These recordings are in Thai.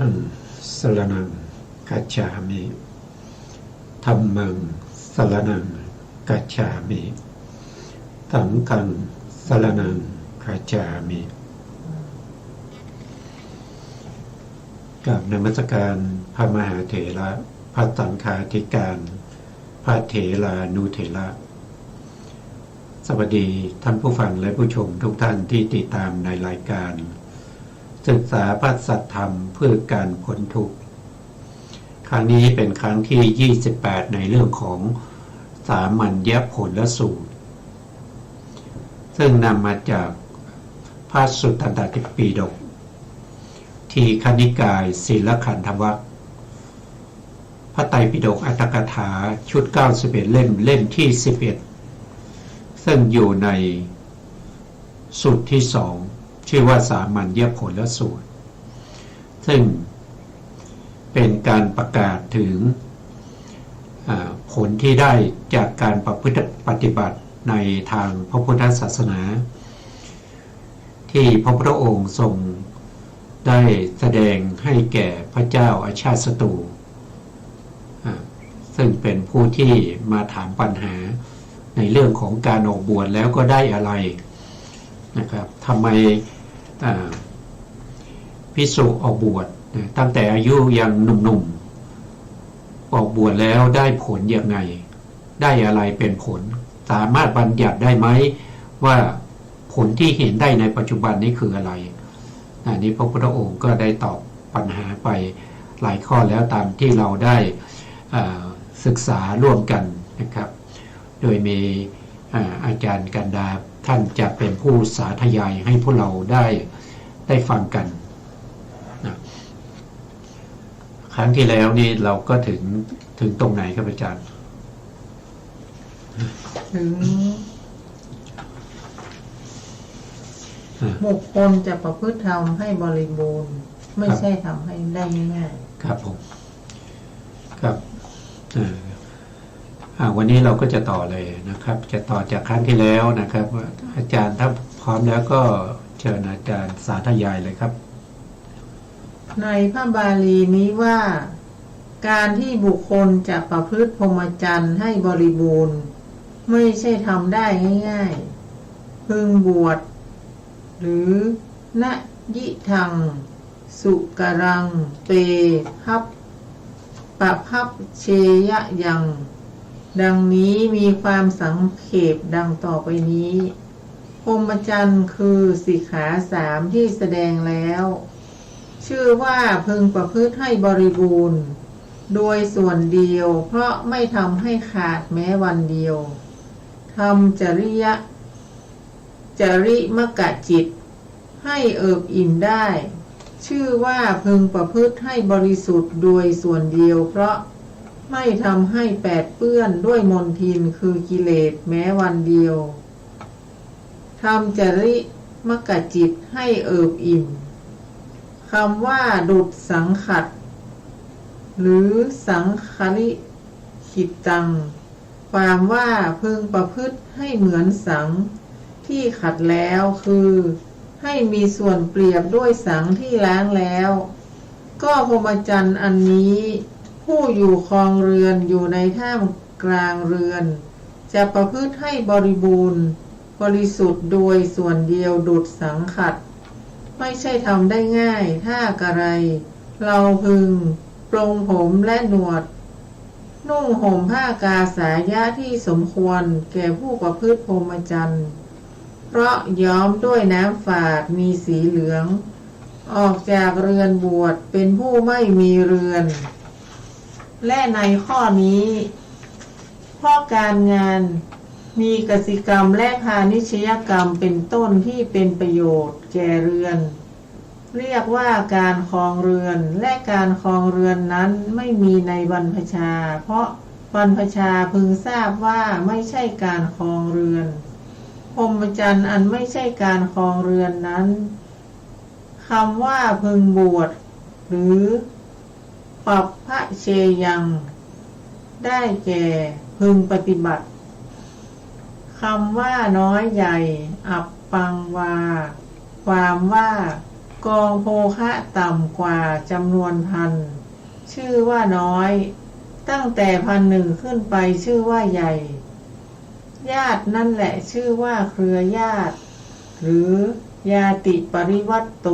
ธังสรณังคัจฉามิธัมมังสรณังคัจฉามิสังฆังสรณังคัจฉามิกับนมัสการพระมหาเถระพระสังฆาธิการพระเถรานุเถระสวัสดีท่านผู้ฟังและผู้ชมทุกท่านที่ติดตามในรายการศึกษาพระสัทธรรมเพื่อการพ้นทุกข์ครั้งนี้เป็นครั้งที่28ในเรื่องของสามัญญผลสูตรซึ่งนำมาจากพระสุตตันตปิฎกทีฆนิกายศีลขันธวรรคพระไตรปิฎกอรรถกถาชุด91เล่มที่11ซึ่งอยู่ในสูตรที่2ชื่อว่าสามัญญผลสูตรซึ่งเป็นการประกาศถึงผลที่ได้จากการประพฤติปฏิบัติในทางพระพุทธศาสนาที่พระพุทธองค์ทรงได้แสดงให้แก่พระเจ้าอาชาติศัตรูซึ่งเป็นผู้ที่มาถามปัญหาในเรื่องของการออกบวชแล้วก็ได้อะไรนะครับทำไมภิกษุออกบวชตั้งแต่อายุยังหนุ่มๆออกบวชแล้วได้ผลยังไงได้อะไรเป็นผลสามารถบัญญัติได้ไหมว่าผลที่เห็นได้ในปัจจุบันนี้คืออะไรอันนี้พระพุทธองค์ก็ได้ตอบปัญหาไปหลายข้อแล้วตามที่เราได้ศึกษาร่วมกันนะครับโดยมีอาจารย์กันดาท่านจะเป็นผู้สาธยายให้พวกเราได้ฟังกันนะครั้งที่แล้วนี่เราก็ถึงตรงไหนครับอาจารย์ถึงบุคคลจะประพฤติธรรมให้บริบูรณ์ไม่ใช่ทำให้ได้ง่ายๆครับผมครับวันนี้เราก็จะต่อเลยนะครับจะต่อจากครั้งที่แล้วนะครับอาจารย์ถ้าพร้อมแล้วก็เชิญอาจารย์สาธยายเลยครับในพระบาลีนี้ว่าการที่บุคคลจะประพฤติพรหมจรรย์ให้บริบูรณ์ไม่ใช่ทำได้ง่ายๆพึงบวชหรือณยิทังสุกรังเตพับปะพับเชยะยังดังนี้มีความสังเขปดังต่อไปนี้พรหมจรรย์คือสิกขา3ที่แสดงแล้วชื่อว่าพึงประพฤติให้บริบูรณ์โดยส่วนเดียวเพราะไม่ทำให้ขาดแม้วันเดียวทำจริมกะจิตให้เอิบอิ่มได้ชื่อว่าพึงประพฤติให้บริสุทธิ์โดยส่วนเดียวเพราะไม่ทำให้แปดเปื้อนด้วยมลทินคือกิเลสแม้วันเดียวทำจริมกะจิตให้เอิบอิ่มคำว่าดุจสังขัดหรือสังคริขิตังความว่าพึงประพฤติให้เหมือนสังที่ขัดแล้วคือให้มีส่วนเปรียบด้วยสังที่ล้างแล้วก็พรหมจรรย์อันนี้ผู้อยู่ครองเรือนอยู่ในท่ามกลางเรือนจะประพฤติให้บริบูรณ์บริสุทธิ์โดยส่วนเดียวดุจสังขัดไม่ใช่ทำได้ง่ายถ้ากระไรเราพึงปรงผมและหนวดนุ่งห่มผ้ากาสายะที่สมควรแก่ผู้ประพฤติพรหมจรรย์เพราะย้อมด้วยน้ำฝาดมีสีเหลืองออกจากเรือนบวชเป็นผู้ไม่มีเรือนและในข้อนี้เพราะการงานมีกสิกรรมและพาณิชยกรรมเป็นต้นที่เป็นประโยชน์แก่เรือนเรียกว่าการครองเรือนและการครองเรือนนั้นไม่มีในบรรพชาเพราะบรรพชาพึงทราบว่าไม่ใช่การครองเรือนพรหมจรรย์อันไม่ใช่การครองเรือนนั้นคำว่าพึงบวชหรือปัปพะเชยังได้แก่พึงปฏิบัติคำว่าน้อยใหญ่อัปปังวาความว่า กองโภคะต่ำกว่าจำนวนพันชื่อว่าน้อยตั้งแต่1,000ขึ้นไปชื่อว่าใหญ่ญาตินั่นแหละชื่อว่าเครือญาติหรือยาติปริวัตโต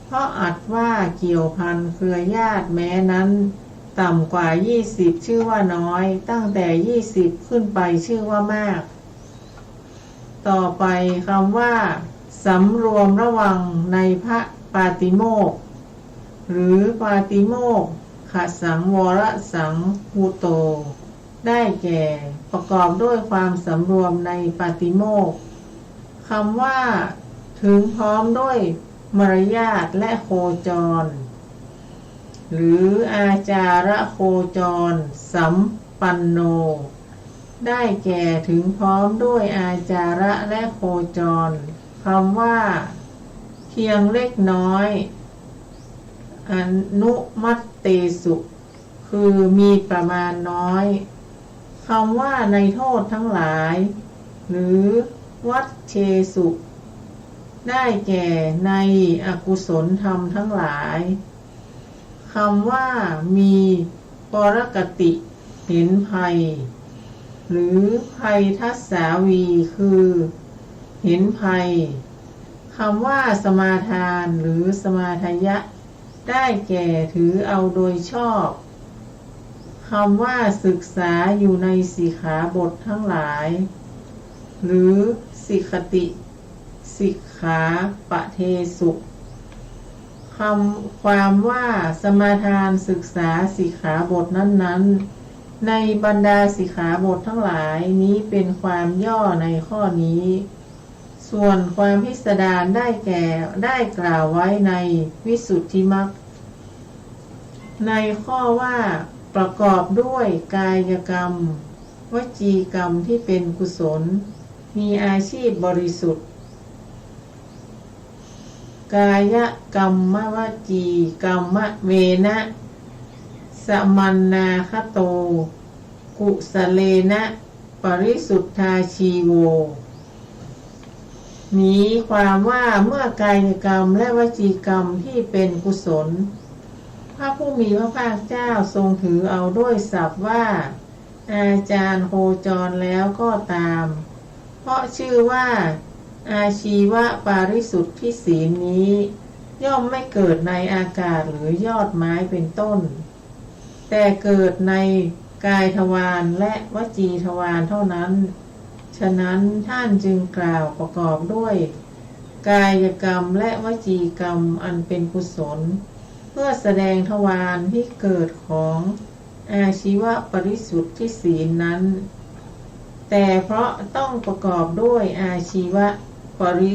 เพราะอัดว่าเกี่ยวพันเครือญาติแม้นั้นต่ำกว่า20ชื่อว่าน้อยตั้งแต่20ขึ้นไปชื่อว่ามากต่อไปคำว่าสำรวมระวังในพระปาติโมกข์หรือปาติโมกขสังวรสังคูโตได้แก่ประกอบด้วยความสำรวมในปาติโมกข์คำว่าถึงพร้อมด้วยมารยาทและโคจรหรืออาจาระโคจรสัมปันโนได้แก่ถึงพร้อมด้วยอาจาระและโคจรคำว่าเพียงเล็กน้อยอนุมัตเตสุคือมีประมาณน้อยคำว่าในโทษทั้งหลายหรือวัดเชสุได้แก่ในอกุศลธรรมทั้งหลายคำว่ามีปรกติเห็นภัยหรือภัยทัสสาวีคือเห็นภัยคำว่าสมาทานหรือสมาทยะได้แก่ถือเอาโดยชอบคำว่าศึกษาอยู่ในสิกขาบททั้งหลายหรือสิกขติสิกขาปะเทสุความว่าสมาทานศึกษาสิกขาบทนั้นๆในบรรดาสิกขาบททั้งหลายนี้เป็นความย่อในข้อนี้ส่วนความพิสดารได้กล่าวไว้ในวิสุทธิมรรคในข้อว่าประกอบด้วยกายกรรมวจีกรรมที่เป็นกุศลมีอาชีพบริสุทธิ์กายกรรมวจีกรรมเวนะสมันนาคโตกุสเลนะปริสุทธาชีโวนี้ความว่าเมื่อกายกรรมและวจีกรรมที่เป็นกุศลพระผู้มีพระภาคเจ้าทรงถือเอาด้วยศัพท์ว่าอาจารย์โคจรแล้วก็ตามเพราะชื่อว่าอาชีวะปาริสุทธิศีลนี้ย่อมไม่เกิดในอากาศหรือยอดไม้เป็นต้นแต่เกิดในกายทวารและวจีทวารเท่านั้นฉะนั้นท่านจึงกล่าวประกอบด้วยกายกรรมและวจีกรรมอันเป็นกุศลเพื่อแสดงทวารที่เกิดของอาชีวะปริสุทธิศีลนั้นแต่เพราะต้องประกอบด้วยอาชีวะปริ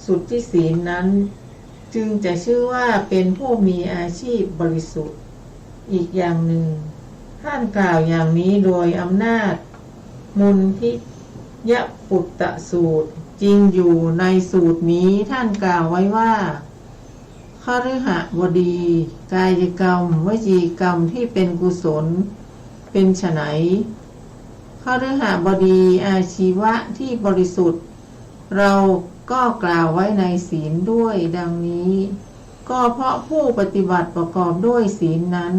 สุทธิศีลนั้นจึงจะชื่อว่าเป็นผู้มีอาชีพบริสุทธิ์อีกอย่างหนึ่งท่านกล่าวอย่างนี้โดยอำนาจมุนทิยปุตตสูตรจริงอยู่ในสูตรนี้ท่านกล่าวไว้ว่าคฤหบดีกายกรรมวจีกรรมที่เป็นกุศลเป็นไฉนคฤหบดีอาชีวะที่บริสุทธิ์เราก็กล่าวไว้ในศีลด้วยดังนี้ก็เพราะผู้ปฏิบัติประกอบด้วยศีลนั้น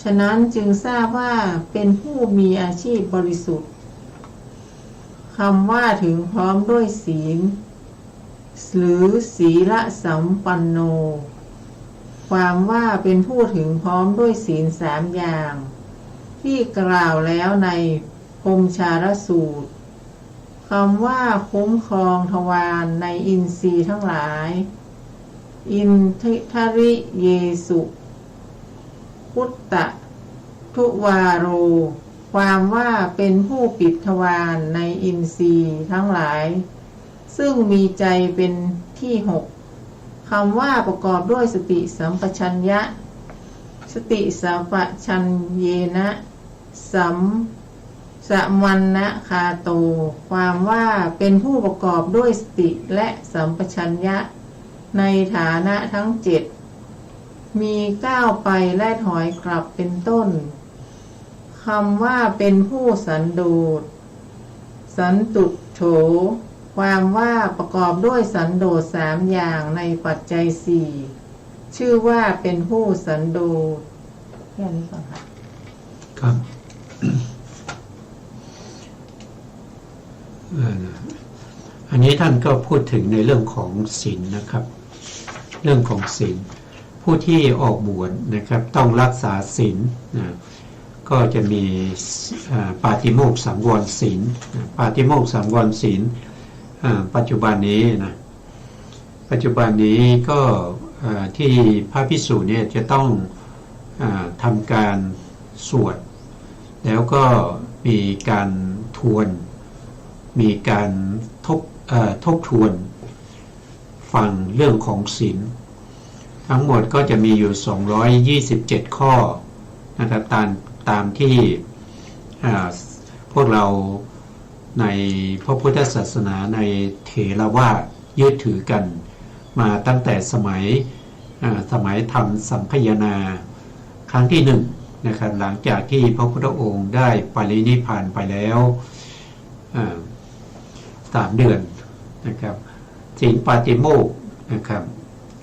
ฉะนั้นจึงทราบว่าเป็นผู้มีอาชีพบริสุทธิ์คำว่าถึงพร้อมด้วยศีลหรือศีลสัมปันโนความว่าเป็นผู้ถึงพร้อมด้วยศีล3อย่างที่กล่าวแล้วในพรหมชารสูตรคำว่าคุ้มครองทวารในอินทรีย์ทั้งหลายอินทริเยสุพุตตะทุวาโรความว่าเป็นผู้ปิดทวารในอินทรีย์ทั้งหลายซึ่งมีใจเป็นที่6คำว่าประกอบด้วยสติสัมปชัญญะสติสัมปชัญเยนะสมันนะคาโตความว่าเป็นผู้ประกอบด้วยสติและสัมปชัญญะในฐานะทั้ง7มีก้าวไปและถอยกลับเป็นต้นคำว่าเป็นผู้สันโดษสันตุโถ ความว่าประกอบด้วยสันโดษ3อย่างในปัจจัย4ชื่อว่าเป็นผู้สันโดษแค่นี้ก่อนค่ะครับ อันนี้ท่านก็พูดถึงในเรื่องของศีลนะครับ เรื่องของศีลผู้ที่ออกบวชนะครับต้องรักษาศีลนะก็จะมีปาติโมกข์สังวรศีลปาติโมกข์สังวรศีลปัจจุบันนี้นะปัจจุบันนี้ก็ที่พระภิกษุเนี่ยจะต้องทำการสวดแล้วก็มีการทวนมีการทบทวนฟังเรื่องของศีลทั้งหมดก็จะมีอยู่227ข้อนะครับตามที่พวกเราในพระพุทธศาสนาในเถรวาทยึดถือกันมาตั้งแต่สมัยทำสังคายนาครั้งที่1นะครับหลังจากที่พระพุทธองค์ได้ปรินิพพานไปแล้ว3 เดือนนะครับศีลปาติโมกข์นะครับ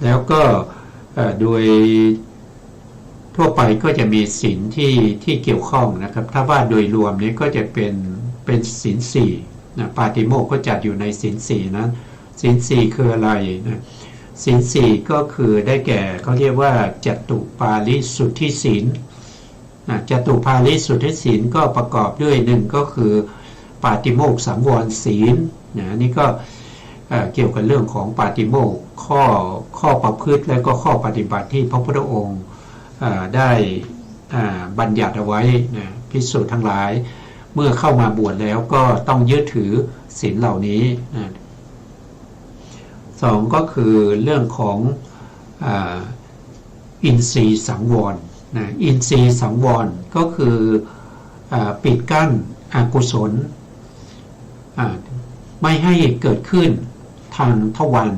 แล้วก็โดยทั่วไปก็จะมีศีลที่เกี่ยวข้องนะครับถ้าว่าโดยรวมนี้ก็จะเป็นศีล4นะปาติโมกข์ก็จัดอยู่ในศีล4นั้นศีล4คืออะไรนะศีล4ก็คือได้แก่เขาเรียกว่าจตุปาริสุทธิศีลจตุปาริสุทธิศีลก็ประกอบด้วย1ก็คือปาติโมกข์สังวรศีลนะนี่ก็เกี่ยวกับเรื่องของปาติโมกข์ข้อประพฤติและก็ข้อปฏิบัติที่พระพุทธองค์ได้บัญญัติเอาไว้นะภิกษุทั้งหลายเมื่อเข้ามาบวชแล้วก็ต้องยึดถือศีลเหล่านี้นะ2ก็คือเรื่องของอินทรีย์สังวรนะอินทรีย์สังวรก็คือปิดกั้นอกุศลไม่ให้เกิดขึ้นทางทวาร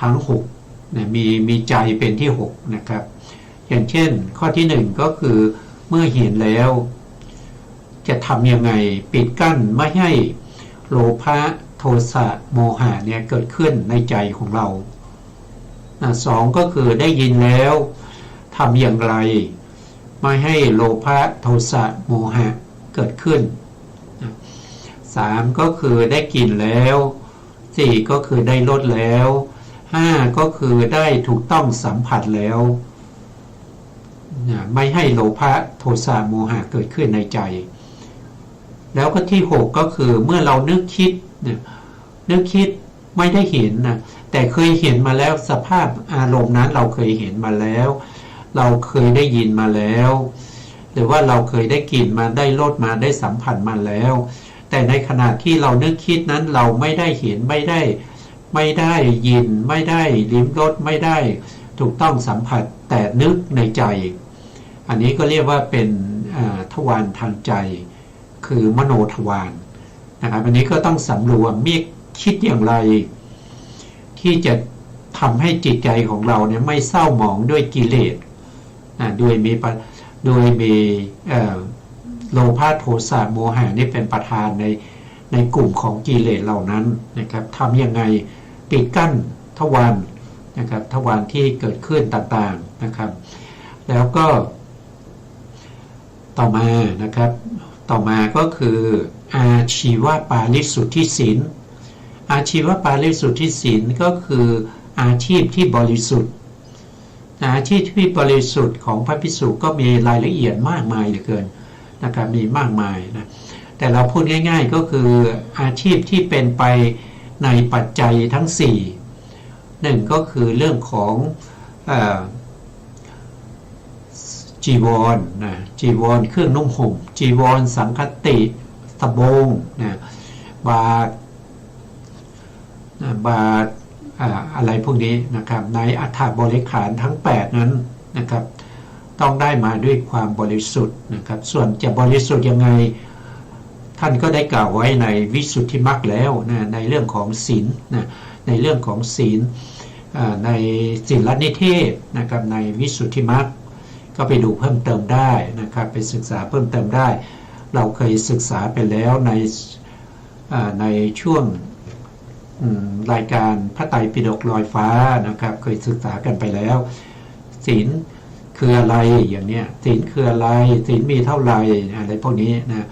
ทั้ง6นะมีใจเป็นที่6นะครับอย่างเช่นข้อที่1ก็คือเมื่อเห็นแล้วจะทำยังไงปิดกั้นไม่ให้โลภะโทสะโมหะเนี่ยเกิดขึ้นในใจของเรา2ก็คือได้ยินแล้วทำอย่างไรไม่ให้โลภะโทสะโมหะเกิดขึ้น3ก็คือได้กลิ่นแล้ว4ก็คือได้รสแล้ว5ก็คือได้ถูกต้องสัมผัสแล้วไม่ให้โลภะโทสะโมหะเกิดขึ้นในใจแล้วก็ที่6ก็คือเมื่อเรานึกคิดไม่ได้เห็นนะแต่เคยเห็นมาแล้วสภาพอารมณ์นั้นเราเคยเห็นมาแล้วเราเคยได้ยินมาแล้วหรือว่าเราเคยได้กลิ่นมาได้รสมาได้สัมผัสมาแล้วแต่ในขณะที่เรานึกคิดนั้นเราไม่ได้เห็นไม่ได้ยินไม่ได้ลิ้มรสไม่ได้ถูกต้องสัมผัสแต่นึกในใจอันนี้ก็เรียกว่าเป็นทวารทางใจคือมโนทวารนะครับอันนี้ก็ต้องสำรวมมีคิดอย่างไรที่จะทำให้จิตใจของเราเนี่ยไม่เศร้าหมองด้วยกิเลสโดยมีโลภะโทสะโมหะนี่เป็นประธานในกลุ่มของกิเลสเหล่านั้นนะครับทำยังไงปิดกั้นทวารนะครับทวารที่เกิดขึ้นต่างๆนะครับแล้วก็ต่อมาก็คืออาชีวปาริสุทธิศีลอาชีวปาริสุทธิศีลก็คืออาชีพที่บริสุทธิ์อาชีพที่บริสุทธิ์ของพระภิกษุก็มีรายละเอียดมากมายเหลือเกินนะครับมีมากมายนะแต่เราพูดง่ายๆก็คืออาชีพที่เป็นไปในปัจจัยทั้ง4 1ก็คือเรื่องของจีวรนะจีวรเครื่องนุ่งห่มจีวรสังคติสบงนะบาตรอะไรพวกนี้นะครับในอัฐบริขารทั้ง8นั้นนะครับต้องได้มาด้วยความบริสุทธิ์นะครับส่วนจะบริสุทธิ์ยังไงท่านก็ได้กล่าวไว้ในวิสุทธิมรรคแล้วนะในเรื่องของศีลนะในเรื่องของศีลในศีลนิเทศนะครับในวิสุทธิมรรคก็ไปดูเพิ่มเติมได้นะครับไปศึกษาเพิ่มเติมได้เราเคยศึกษาไปแล้วในช่วง รายการพระไตรปิฎกลอยฟ้านะครับเคยศึกษากันไปแล้วศีลคืออะไรอย่างเนี้ยศีลคืออะไรศีลมีเท่าไหร่อะไรพวกนี้นะ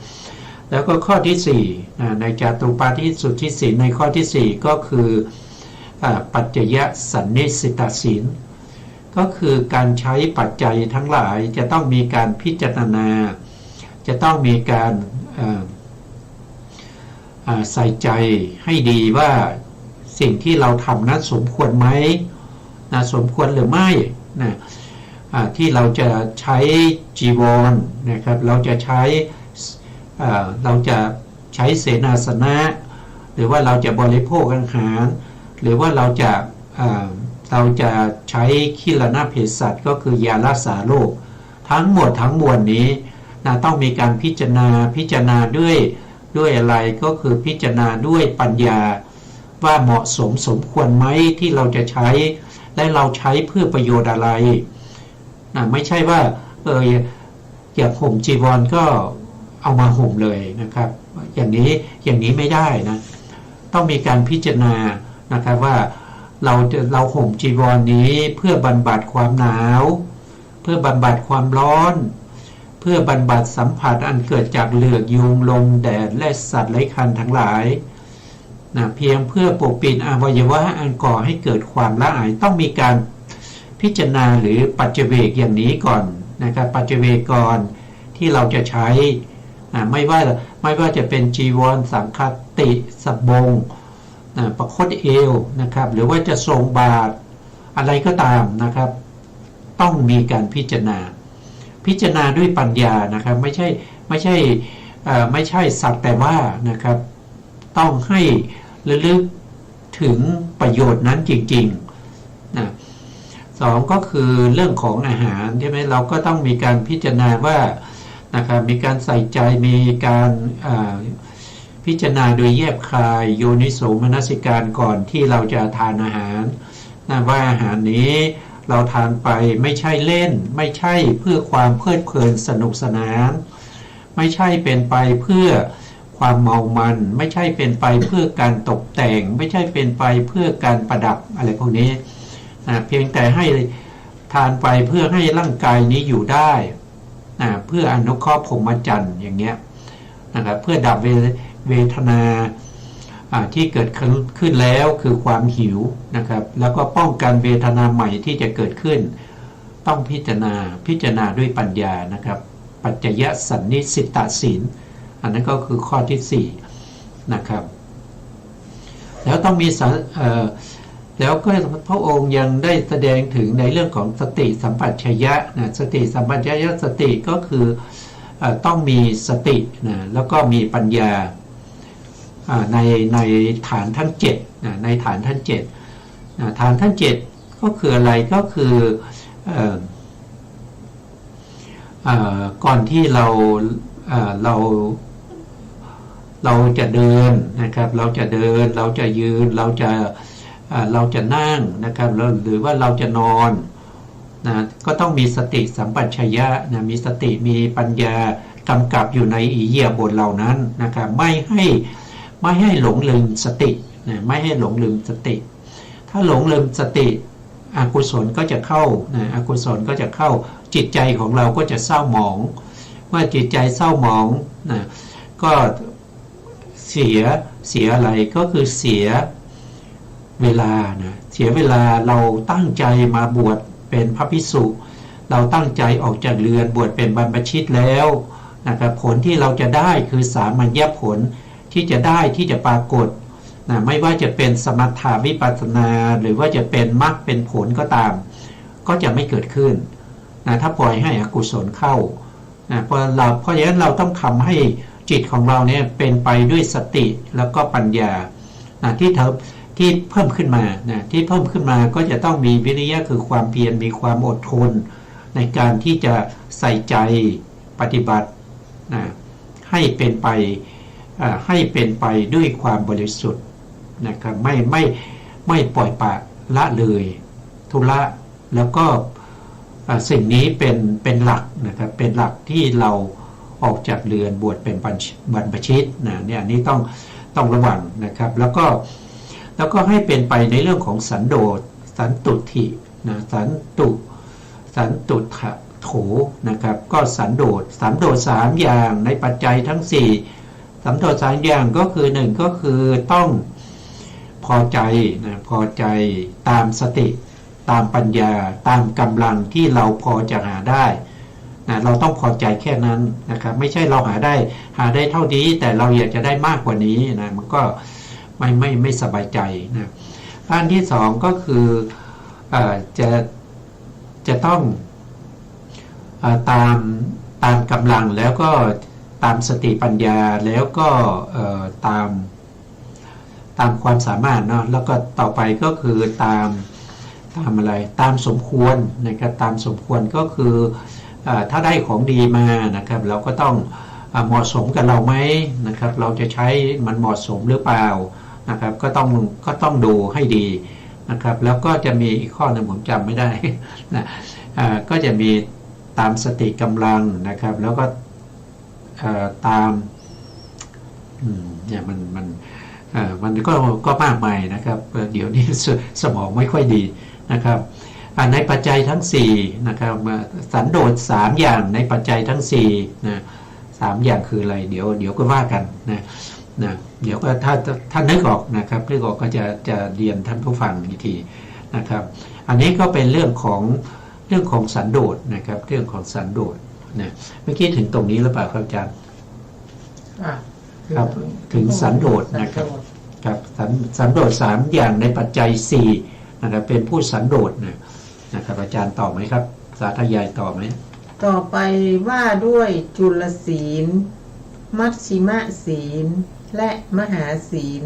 แล้วก็ข้อที่4ในจาตุปาทิสุทธิศีลในข้อที่4ก็คือปัจจยสันนิสิตศีลก็คือการใช้ปัจจัยทั้งหลายจะต้องมีการพิจารณาจะต้องมีการใส่ใจให้ดีว่าสิ่งที่เราทำนั้นสมควรไหมนะสมควรหรือไม่นะที่เราจะใช้จีวรนะครับเราจะใช้เสนาสนะหรือว่าเราจะบริโภคอาหารหรือว่าเราจะใช้คิลนะเภสัชก็คือยารักษาโรคทั้งหมดทั้งมวลนี้นะต้องมีการพิจารณาด้วยอะไรก็คือพิจารณาด้วยปัญญาว่าเหมาะสมควรไหมที่เราจะใช้และเราใช้เพื่อประโยชน์อะไรนะไม่ใช่ว่าอยากห่มจีวรก็เอามาห่มเลยนะครับอย่างนี้ไม่ได้นะต้องมีการพิจารณานะครับว่าเราห่มจีวรนี้เพื่อบรรบัดความหนาวเพื่อบรรบัดความร้อนเพื่อบรรบัดสัมผัสอันเกิดจากเหลือกยุงลมแดดและสัตว์ไร้ครรภ์ทั้งหลายนะเพียงเพื่อปกปิดอวัยวะอันก่อให้เกิดความละอายต้องมีการพิจารณาหรือปัจเจเวกอย่างนี้ก่อนนะครับปัจเจเวกก่อนที่เราจะใช้ไม่ว่าจะเป็นจีวรสังฆติสบงประคตเอวนะครับหรือว่าจะทรงบาทอะไรก็ตามนะครับต้องมีการพิจารณาด้วยปัญญานะครับไม่ใช่สักแต่ว่านะครับต้องให้ระลึกถึงประโยชน์นั้นจริงๆนะสองก็คือเรื่องของอาหารใช่ไหมเราก็ต้องมีการพิจารณาว่านะครับมีการใส่ใจมีการพิจารณาโดยแยบคายโยนิโสมนสิการก่อนที่เราจะทานอาหารนะว่าอาหารนี้เราทานไปไม่ใช่เล่นไม่ใช่เพื่อความเพลิดเพลินสนุกสนานไม่ใช่เป็นไปเพื่อความเมามันไม่ใช่เป็นไปเพื่อการตกแต่งไม่ใช่เป็นไปเพื่อการประดับอะไรพวกนี้เพียงแต่ให้ทานไปเพื่อให้ร่างกายนี้อยู่ได้เพื่ออนุเคราะห์พรหมจรรย์อย่างเงี้ยนะครับเพื่อดับเวทนาที่เกิดขึ้นแล้วคือความหิวนะครับแล้วก็ป้องกันเวทนาใหม่ที่จะเกิดขึ้นต้องพิจารณาด้วยปัญญานะครับปัจจยสันนิสิตศีลอันนั้นก็คือข้อที่4นะครับแล้วต้องมีแล้วก็พระองค์ยังได้แสดงถึงในเรื่องของสติสัมปชัญญะนะสติสัมปชัญญะสติก็คือต้องมีสตินะแล้วก็มีปัญญาในฐานทั้ง7นะในฐานทั้ง7ฐานทั้ง7ก็คืออะไรก็คือก่อนที่เราจะเดินนะครับเราจะเดินเราจะยืนเราจะนั่งนะครับหรือว่าเราจะนอนนะก็ต้องมีสติสัมปชัญญะนะมีสติมีปัญญากำกับอยู่ในอิริยาบถเหล่านั้นนะครับไม่ให้หลงลืมสตินะไม่ให้หลงลืมสติถ้าหลงลืมสติอกุศลก็จะเข้านะอกุศลก็จะเข้าจิตใจของเราก็จะเศร้าหมองเมื่อจิตใจเศร้าหมองนะก็เสียอะไรก็คือเสียเวลานะเสียเวลาเราตั้งใจมาบวชเป็นพระภิกษุเราตั้งใจออกจากเรือนบวชเป็นบรรพชิตแล้วนะครับผลที่เราจะได้คือสามัญญผลที่จะได้ที่จะปรากฏนะไม่ว่าจะเป็นสมถะวิปัสสนาหรือว่าจะเป็นมรรคเป็นผลก็ตามก็จะไม่เกิดขึ้นนะถ้าปล่อยให้อกุศลเข้านะเพราะฉะนั้นเราต้องทำให้จิตของเราเนี่ยเป็นไปด้วยสติแล้วก็ปัญญานะที่เพิ่มขึ้นมานะที่เพิ่มขึ้นมาก็จะต้องมีวิริยะคือความเพียรมีความอดทนในการที่จะใส่ใจปฏิบัตินะให้เป็นไปด้วยความบริสุทธิ์นะครับไม่ปล่อยปละละเลยธุระแล้วก็สิ่งนี้เป็นหลักนะครับเป็นหลักที่เราออกจากเรือนบวชเป็นบรรพชิตนะเนี่ยอันนี้ต้องระวังนะครับแล้ว แล้วก็ให้เป็นไปในเรื่องของสันโดษสันตุถินะสันตุถะโถนะครับก็สันโดษสามอย่างในปัจจัยทั้งสี่สันโดษสามอย่างก็คือหนึ่งก็คือต้องพอใจนะพอใจตามสติตามปัญญาตามกำลังที่เราพอจะหาได้นะเราต้องพอใจแค่นั้นนะครับไม่ใช่เราหาได้เท่านี้แต่เราอยากจะได้มากกว่านี้นะมันก็ไม่สบายใจนะอันที่สองก็คือจะต้องตามกำลังแล้วก็ตามสติปัญญาแล้วก็ตามความสามารถเนาะแล้วก็ต่อไปก็คือตามอะไรตามสมควรนะครับตามสมควรก็คือถ้าได้ของดีมานะครับเราก็ต้องเหมาะสมกับเราไหมนะครับเราจะใช้มันเหมาะสมหรือเปล่านะครับก็ต้องดูให้ดีนะครับแล้วก็จะมีอีกข้อหนึ่งผมจำไม่ได้นะก็จะมีตามสติกำลังนะครับแล้วก็ตามเนี่ยมันก็มากมายนะครับเดี๋ยวนี้สมองไม่ค่อยดีนะครับในปัจจัยทั้ง4นะครับสันโดษ3อย่างในปัจจัยทั้ง4นะ3อย่างคืออะไรเดี๋ยวก็ว่ากันนะเดี๋ยวก็ถ้านึกออกนะครับนึกออกก็จะเรียนท่านผู้ฟังอีกทีนะครับอันนี้ก็เป็นเรื่องของสันโดษนะครับเรื่องของสันโดษนะเมื่อกี้ถึงตรงนี้หรือเปล่าครับอาจารย์ครับถึงสันโดษนะครับครับสันโดษ3อย่างในปัจจัย4นะครับเป็นผู้สันโดษนะครับอาจารย์ตอบไหมครับสาธยายตอบไหมต่อไปว่าด้วยจุลศีลมัชชิมศีลและมหาศีล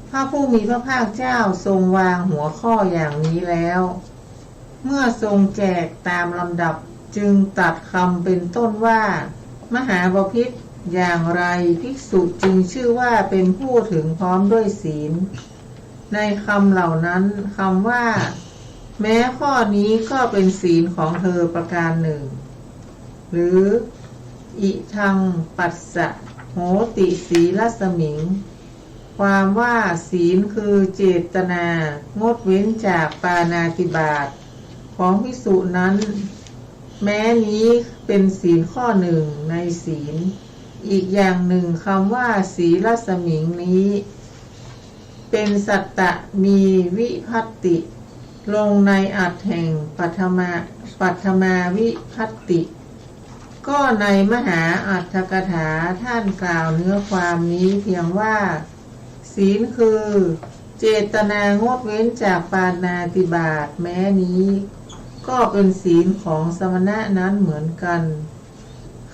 พระผู้มีพระภาคเจ้าทรงวางหัวข้ออย่างนี้แล้วเมื่อทรงแจกตามลำดับจึงตัดคำเป็นต้นว่ามหาบพิตรอย่างไรภิกษุจึงชื่อว่าเป็นผู้ถึงพร้อมด้วยศีลในคำเหล่านั้นคำว่าแม้ข้อนี้ก็เป็นศีลของเธอประการหนึ่งหรืออิทังปัสสะโหติสีลสมิงความว่าศีลคือเจตนางดเว้นจากปาณาติบาตของภิกษุนั้นแม้นี้เป็นศีลข้อหนึ่งในศีลอีกอย่างหนึ่งคำว่าสีลสมิงนี้เป็นสัตตะมีวิภัตติลงในอัตถ์แห่งปัทมาวิภัตติก็ในมหาอัตถกถาท่านกล่าวเนื้อความนี้เพียงว่าศีลคือเจตนางดเว้นจากปาณาติบาตแม้นี้ก็เป็นศีลของสมณะนั้นเหมือนกัน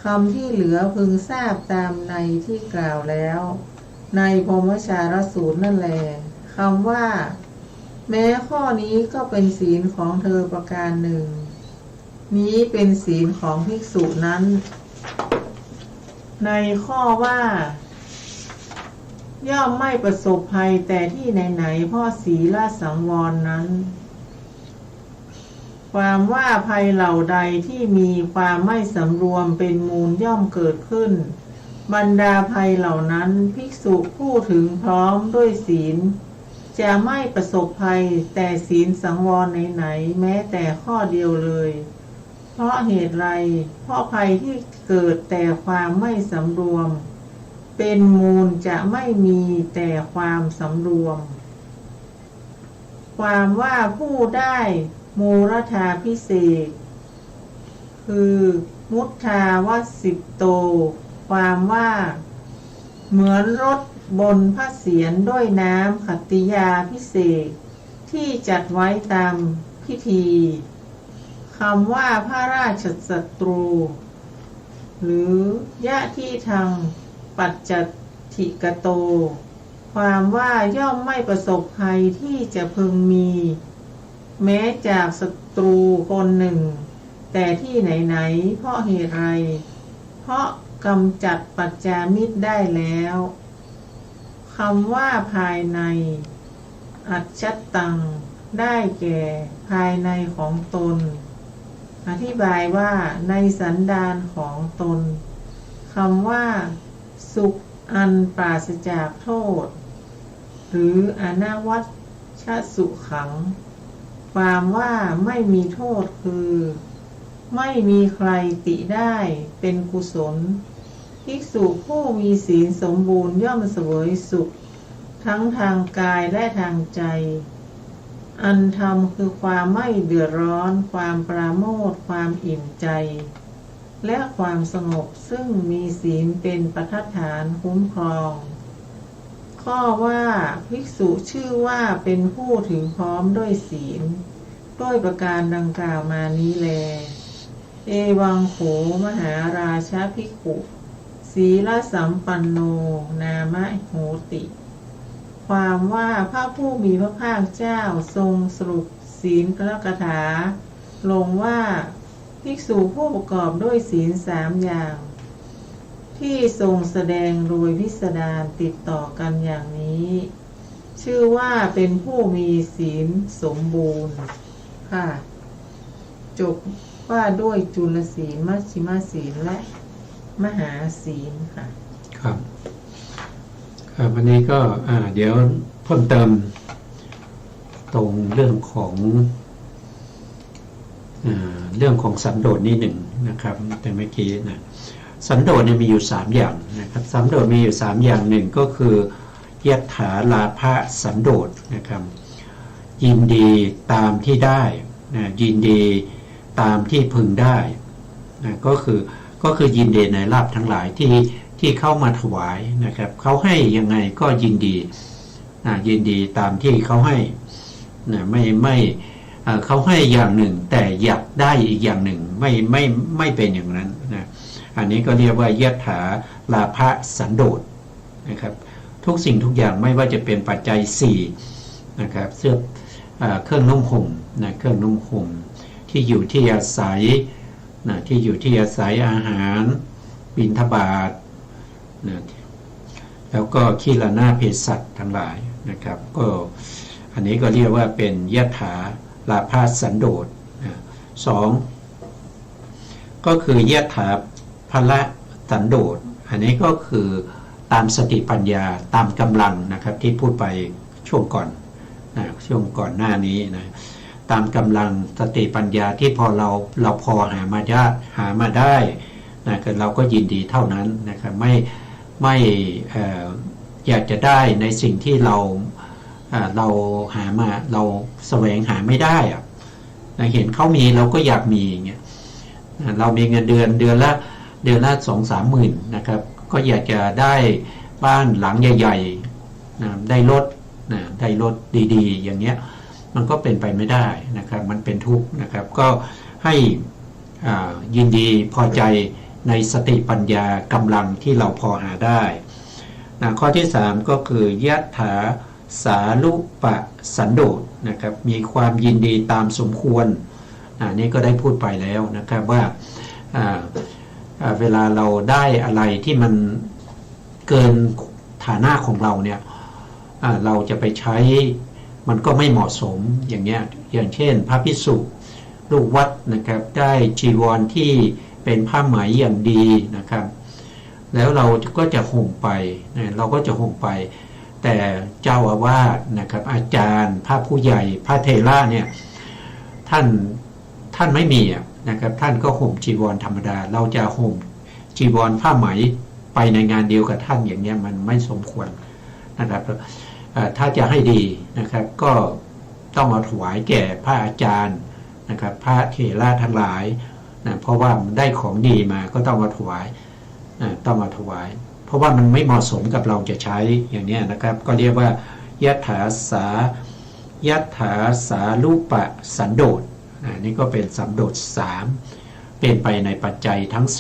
คำที่เหลือพึงทราบตามในที่กล่าวแล้วในพรหมชารสูตรนั่นแลคำว่าแม้ข้อนี้ก็เป็นศีลของเธอประการหนึ่งนี้เป็นศีลของภิกษุนั้นในข้อว่าย่อมไม่ประสบภัยแต่ที่ไหนๆเพราะศีลสังวรนั้นความว่าภัยเหล่าใดที่มีความไม่สำรวมเป็นมูลย่อมเกิดขึ้นบรรดาภัยเหล่านั้นภิกษุผู้ถึงพร้อมด้วยศีลจะไม่ประสบภัยแต่ศีลสังวรไหนๆแม้แต่ข้อเดียวเลยเพราะเหตุไรเพราะภัยที่เกิดแต่ความไม่สำรวมเป็นมูลจะไม่มีแต่ความสำรวมความว่าผู้ได้มูรธาพิเศษคือมุทธาวสิบโตความว่าเหมือนรถบนพระเศียรด้วยน้ำขัตติยาพิเศษที่จัดไว้ตามพิธีคำว่าพระราชศัตรูหรือยะที่ทางปัจจถิกโตความว่าย่อมไม่ประสบภัยที่จะพึงมีแม้จากศัตรูคนหนึ่งแต่ที่ไหนๆเพราะเหตุไรเพราะกำจัดปัจจามิตรได้แล้วคำว่าภายในอัจฉัตตังได้แก่ภายในของตนอธิบายว่าในสันดานของตนคำว่าสุขอันปราศจากโทษ หรืออนวัชชสุขังความว่าไม่มีโทษคือไม่มีใครติได้เป็นกุศลภิกษุผู้มีศีลสมบูรณ์ย่อมเสวยสุขทั้งทางกายและทางใจอันธรรมคือความไม่เดือดร้อนความปราโมทย์ความอิ่มใจและความสงบซึ่งมีศีลเป็นประทัดฐานคุ้มครองข้อว่าภิกษุชื่อว่าเป็นผู้ถึงพร้อมด้วยศีลด้วยประการดังกล่าวมานี้แลเอวังโขมหาราชาภิกขุศีลสัมปันโนนามะโหติความว่าพระผู้มีพระภาคเจ้าทรงสรุปศีลกถาลงว่าภิกษุผู้ประกอบด้วยศีล3อย่างที่ทรงแสดงโดยพิสดารติดต่อกันอย่างนี้ชื่อว่าเป็นผู้มีศีลสมบูรณ์ค่ะจบว่าด้วยจุลศีลมัชฌิมศีลและมหาศีลค่ะครับวันนี้ก็เดี๋ยวเพิ่มเติมตรงเรื่องของสันโดษนิดหนึ่งนะครับแต่เมื่อกี้นะสันโดษเนี่ยมีอยู่3อย่างนะครับสันโดษมีอยู่3อย่างหนึ่งก็คือยัตถาลาภะสันโดษนะครับยินดีตามที่ได้นะยินดีตามที่พึงได้นะก็คือยินดีในลาภทั้งหลายที่เข้ามาถวายนะครับเขาให้ยังไงก็ยินดียินดีตามที่เขาให้นะไม่เขาให้อย่างหนึ่งแต่อยากได้อีกอย่างหนึ่งไม่เป็นอย่างนั้นนะอันนี้ก็เรียกว่ายัตถาลาภะสันโดษนะครับทุกสิ่งทุกอย่างไม่ว่าจะเป็นปัจจัย4นะครับเสื้อเครื่องนุ่งห่มนะเครื่องนุ่งห่มที่อยู่ที่อาศัยนะที่อยู่ที่อาศัยอาหารบิณฑบาตนะแล้วก็คีลนาเภสัชทั้งหลายนะครับก็อันนี้ก็เรียกว่าเป็นยัตถาลาภะสันโดษ2ก็คือยัตถาภละสันโดษอันนี้ก็คือตามสติปัญญาตามกำลังนะครับที่พูดไปช่วงก่อนช่วงก่อนหน้านี้นะตามกำลังสติปัญญาที่พอเราพอหามาได้นะเราก็ยินดีเท่านั้นนะครับไม่อยากจะได้ในสิ่งที่เราหามาเราแสวงหาไม่ได้อะเห็นเขามีเราก็อยากมีอย่างเงี้ยเรามีเงินเดือนละ2-3 หมื่นนะครับก็อยากจะได้บ้านหลังใหญ่ๆนะได้รถดีๆอย่างเงี้ยมันก็เป็นไปไม่ได้นะครับมันเป็นทุกข์นะครับก็ให้ยินดีพอใจในสติปัญญากำลังที่เราพอหาได้นะข้อที่3ก็คือยัตถาสาลุปะสันโดษนะครับมีความยินดีตามสมควรนี่ก็ได้พูดไปแล้วนะครับว่าเวลาเราได้อะไรที่มันเกินฐานะของเราเนี่ยเราจะไปใช้มันก็ไม่เหมาะสมอย่างเงี้ยอย่างเช่นพระภิกษุลูกวัดนะครับได้จีวรที่เป็นผ้าไหมอย่างดีนะครับแล้วเราก็จะห่มไปแต่เจ้าอาวาสนะครับอาจารย์พระผู้ใหญ่พระเถระเนี่ยท่านไม่มีนะครับท่านก็ห่มจีวรธรรมดาเราจะห่มจีวรผ้าไหมไปในงานเดียวกับท่านอย่างเงี้ยมันไม่สมควรนะครับถ้าจะให้ดีนะครับก็ต้องเอาถวายแก่พระอาจารย์นะครับพระเถระทั้งหลายนะเพราะว่าได้ของดีมาก็ต้องเอาถวายเพราะว่ามันไม่เหมาะสมกับเราจะใช้อย่างนี้นะครับก็เรียกว่ายัตถาสาลุปะสันโดษนี่ก็เป็นสันโดษ3เป็นไปในปัจจัยทั้ง4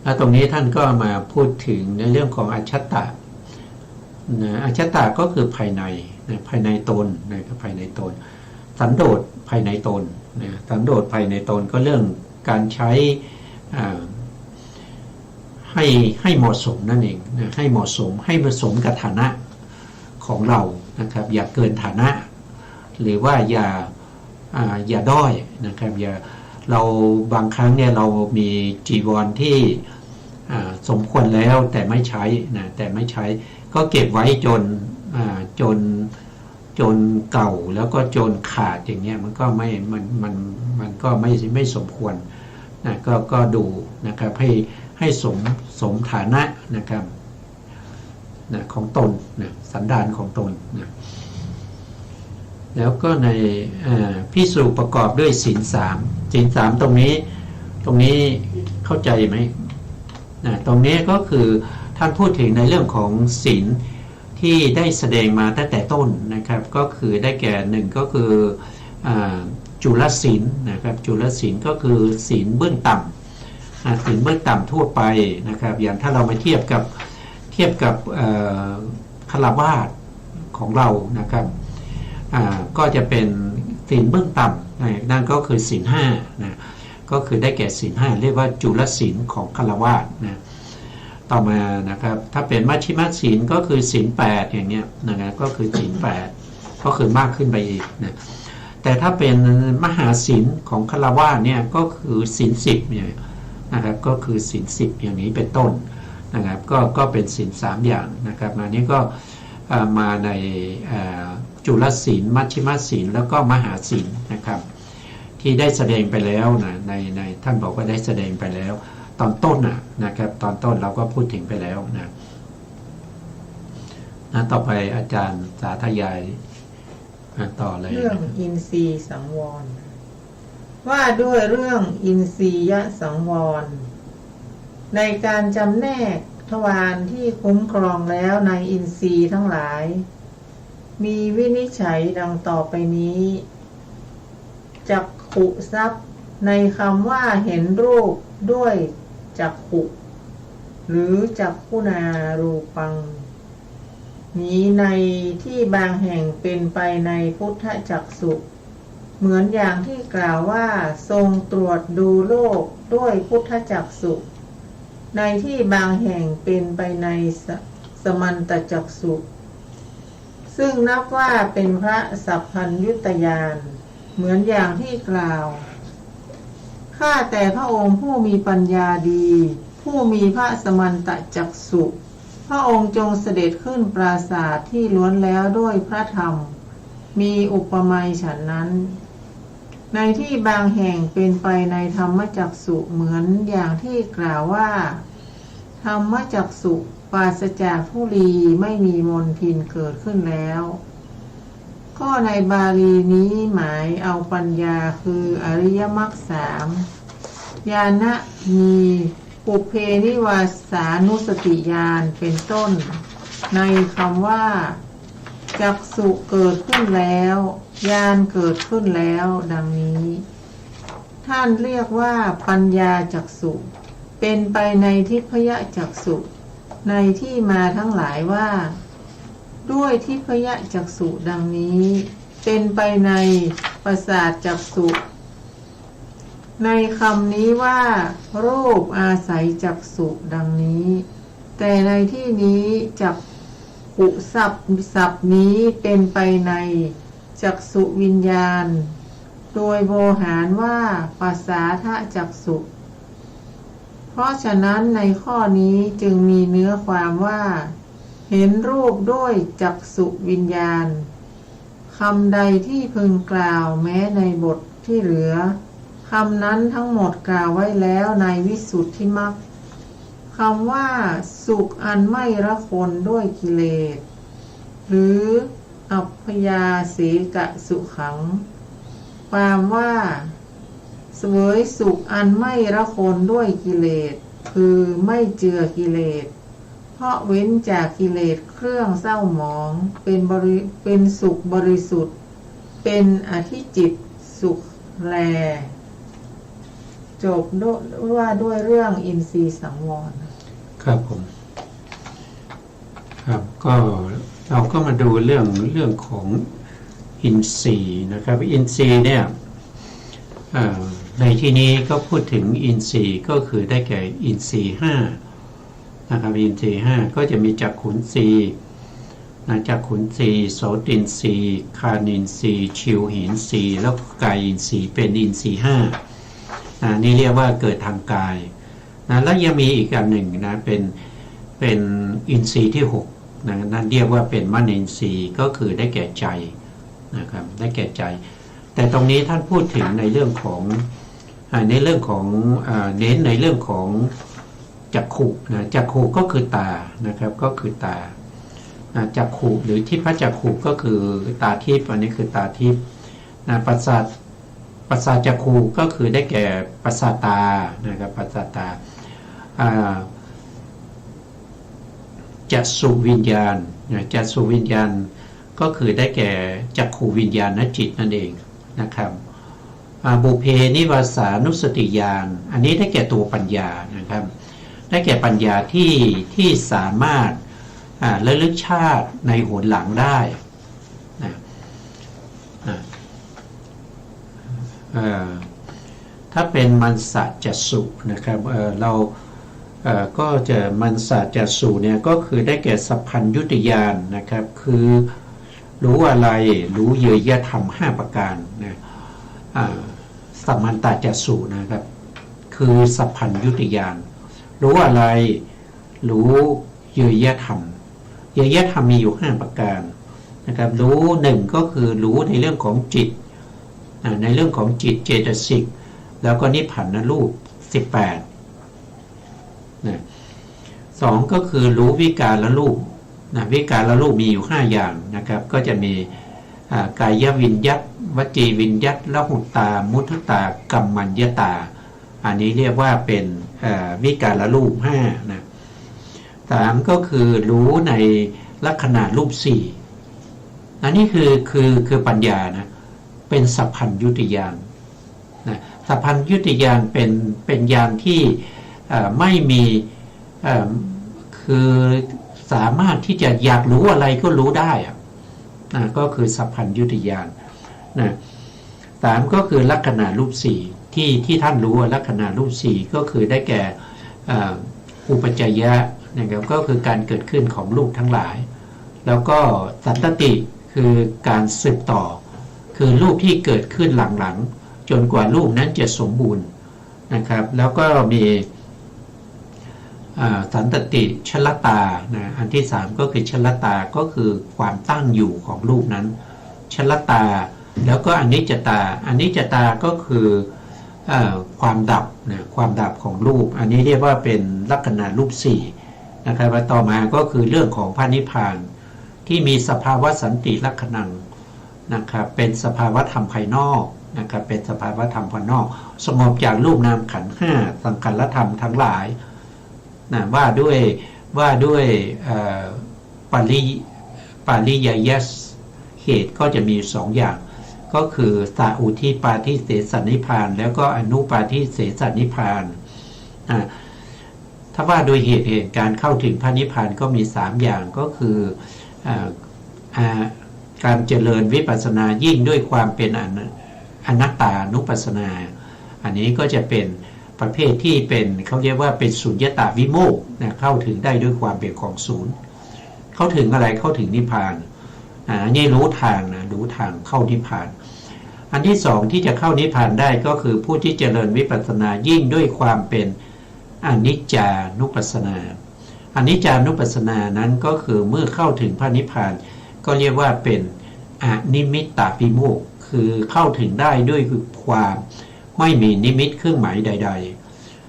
แล้วตรงนี้ท่านก็มาพูดถึงในเรื่องของอัจฉตะอัจฉตะก็คือภายในตนนะครับภายในตนสันโดษภายในตนสันโดษภายในตนก็เรื่องการใช้ให้เหมาะสมนั่นเองให้เหมาะสมกับฐานะของเรานะครับอย่าเกินฐานะหรือว่าอย่าด้อยนะครับเราบางครั้งเนี่ยเรามีจีวรที่สมควรแล้วแต่ไม่ใช้ ก็เก็บไว้จนจนเก่าแล้วก็จนขาดอย่างเงี้ยมันก็มันก็ไม่สมควรนะก็ดูนะครับให้สมฐานะนะครับนะของตนนะสันดานของตนนะแล้วก็ในภิกษุประกอบด้วยศีลสามตรงนี้เข้าใจไหมนะตรงนี้ก็คือท่านพูดถึงในเรื่องของศีลที่ได้แสดงมาตั้งแต่ต้นนะครับก็คือได้แก่หนึ่งก็คือจุลศีลนะครับจุลศีลก็คือศีลเบื้องต่ำศีลเบื้องต่ำทั่วไปนะครับอย่างถ้าเรามาเทียบกับฆราวาสของเรานะครับก็จะเป็นศีลเบื้องต่ำนั่นก็คือศีลห้านะก็คือได้แก่ศีลห้าเรียกว่าจุลศีลของฆราวาสนะต่อมานะครับถ้าเป็นมัชฌิมศีลก็คือศีล8อย่างเงี้ยนะครับก็คือศีล8ก็คือมากขึ้นไปอีกนะแต่ถ้าเป็นมหาศีลของฆราวาสเนี่ยก็คือศีล10เนี่ยนะครับก็คือศีล10อย่างนี้เป็นต้นนะครับก็เป็นศีล3อย่างนะครับอันนี้ก็มาในจุลศีลมัชฌิมศีลแล้วก็มหาศีลนะครับที่ได้แสดงไปแล้วนะในท่านบอกว่าได้แสดงไปแล้วตอนต้นนะครับตอนต้นเราก็พูดถึงไปแล้วนะต่อไปอาจารย์สาธยายต่อเลยเรื่องอินทรีย์สังวรว่าด้วยเรื่องอินทรียสังวรในการจำแนกทวารที่คุ้มครองแล้วในอินทรีย์ทั้งหลายมีวินิจฉัยดังต่อไปนี้จักขุทรัพย์ในคำว่าเห็นรูปด้วยจักขุหรือจักขุนารูปังนี้ในที่บางแห่งเป็นไปในพุทธจักษุเหมือนอย่างที่กล่าวว่าทรงตรวจดูโลกด้วยพุทธจักษุในที่บางแห่งเป็นไปในสมันตจักษุซึ่งนับว่าเป็นพระสัพพัญญุตญาณเหมือนอย่างที่กล่าวข้าแต่พระองค์ผู้มีปัญญาดีผู้มีพระสมันตจักษุพระองค์จงเสด็จขึ้นปราสาทที่ล้วนแล้วด้วยพระธรรมมีอุปมาฉันนั้นในที่บางแห่งเป็นไปในธรรมจักษุเหมือนอย่างที่กล่าวว่าธรรมจักษุปราศจากทุลีไม่มีมลทินเกิดขึ้นแล้วก็ในบาลีนี้หมายเอาปัญญาคืออริยมรรค3ญาณมีปุเพนิวาสานุสติญาณเป็นต้นในคำว่าจักษุเกิดขึ้นแล้วญาณเกิดขึ้นแล้วดังนี้ท่านเรียกว่าปัญญาจักษุเป็นไปในทิพยจักษุในที่มาทั้งหลายว่าด้วยทิพยจักษุดังนี้เป็นไปในประสาทจักษุในคำนี้ว่ารูปอาศัยจักษุดังนี้แต่ในที่นี้จักขุศัพท์นี้เป็นไปในจักษุวิญญาณโดยโวหารว่าปัสสาทะจักษุเพราะฉะนั้นในข้อนี้จึงมีเนื้อความว่าเห็นรูปด้วยจักษุวิญญาณคำใดที่พึงกล่าวแม้ในบทที่เหลือคำนั้นทั้งหมดกล่าวไว้แล้วในวิสุทธิมรรคคำว่าสุขอันไม่ละคนด้วยกิเลสหรืออัพยาสีกะสุขังความว่าเสวยสุขอันไม่ละคนด้วยกิเลสคือไม่เจือกิเลสเพราะเว้นจากกิเลสเครื่องเศร้าหมองเป็นสุขบริสุทธิ์เป็นอธิจิตสุขแลจบว่าด้วยเรื่องอินทรีย์สังวรครับผมครับก็เราก็มาดูเรื่องของอินทรีย์นะครับอินทรีย์เนี่ยในที่นี้ก็พูดถึงอินทรีย์ก็คือได้แก่อินทรีย์5นะครับอินทรีย์5ก็จะมีจักขุนทรีย์จักขุนทรีย์โสตินทรีย์คานินทรีย์ชิวหินทรีย์แล้วกายอินทรีย์เป็นอินทรีย์5นี่เรียกว่าเกิดทางกายแล้วยังมีอีกอันหนึ่งนะเป็นอินทรีย์ที่6 นั่นเรียกว่าเป็นมเนทรีย์ก็คือได้แก่ใจนะครับได้แก่ใจแต่ตรงนี้ท่านพูดถึงในเรื่องของเน้นในเรื่องของจักขุนะจักขุก็คือตานะครับก็คือตาจักขุหรือทิพจักขุก็คือตาทิพย์อันนี้คือตาทิพย์ประสาทจักขุก็คือได้แก่ประสาทตานะครับประสาทตาจักษุวิญญาณจักษุวิญญาณก็คือได้แก่จักขุวิญญาณจิตนั่นเองนะครับบุเพนิวาสานุสติญาณอันนี้ได้แก่ตัวปัญญานะครับได้แก่ปัญญาที่สามารถระลึกชาติในหนหลังได้นะถ้าเป็นมัสสะจัสสุนะครับเราก็จะมัสสะจัสสุเนี่ยก็คือได้แก่สัพพัญญุตญาณนะครับคือรู้อะไรรู้เยยธรรม5ประการนะสัมมันตจัสสุนะครับคือสัพพัญญุตญาณรู้อะไรรู้เยยธรรมเยยธรรมมีอยู่5ประการนะครับรู้1ก็คือรู้ในเรื่องของจิตในเรื่องของจิตเจตสิกแล้วก็นิพพานรูป18นะ2ก็คือรู้วิการรูปนะวิการรูปมีอยู่5อย่างนะครับก็จะมีกายวิญญัตวจีวิญญัตละหุตามุทุตากัมมัญญตาอันนี้เรียกว่าเป็นวิการรูป5นะ3ก็คือรู้ในลักษณะรูป4อันนี้คือปัญญานะเป็นสัพพัญญุตญาณนะสัพพัญญุตญาณเป็นญาณที่ไม่มีคือสามารถที่จะอยากรู้อะไรก็รู้ได้ก็คือสัพพัญญุตญาณนะ3ก็คือลักษณะรูป4ที่ท่านรู้ลักษณะรูป4ก็คือได้แก่อุปจยะนะครับก็คือการเกิดขึ้นของรูปทั้งหลายแล้วก็สันตติคือการสืบต่อคือรูปที่เกิดขึ้นหลังๆจนกว่ารูปนั้นจะสมบูรณ์นะครับแล้วก็มีสันตติชลตานะอันที่3ก็คือชลตาก็คือความตั้งอยู่ของรูปนั้นชลตาแล้วก็อนิจจตาอนิจจตาก็คือความดับนะความดับของรูปอันนี้เรียกว่าเป็นลักษณะรูป4นะครับต่อมาก็คือเรื่องของพระนิพพานที่มีสภาวะสันติลักขณังนะครับเป็นสภาวะธรรมภายนอกนะครับเป็นสภาวะธรรมภายนอกสงบจากรูปนามขันธ์5สังขารธรรมทั้งหลายนะว่าด้วยปริยยัสเหตุก็จะมี2อย่างก็คือสาอุทิปาทิเสสนิพพานแล้วก็อนุปาทิเสสนิพพานถ้าว่าโดยเหตุการเข้าถึงพระนิพพานก็มี3อย่างก็คือการเจริญวิปัสสนายิ่งด้วยความเป็นอนัตตานุปัสสนาอันนี้ก็จะเป็นประเภทที่เป็นเขาเรียกว่าเป็นสุญญตาวิโมกข์นะเข้าถึงได้ด้วยความเป็นของศูนย์เข้าถึงอะไรเข้าถึงนิพพานอันนี้รู้ทางนะรู้ทางเข้านิพพานอันที่2ที่จะเข้านิพพานได้ก็คือผู้ที่เจริญวิปัสสนายิ่งด้วยความเป็นอนิจจานุปัสสนาอนิจจานุปัสสนานั้นก็คือเมื่อเข้าถึงพระนิพพานก็เรียกว่าเป็นอนิมิตตวิโมกข์คือเข้าถึงได้ด้วยความไม่มีนิมิตเครื่องหมายใด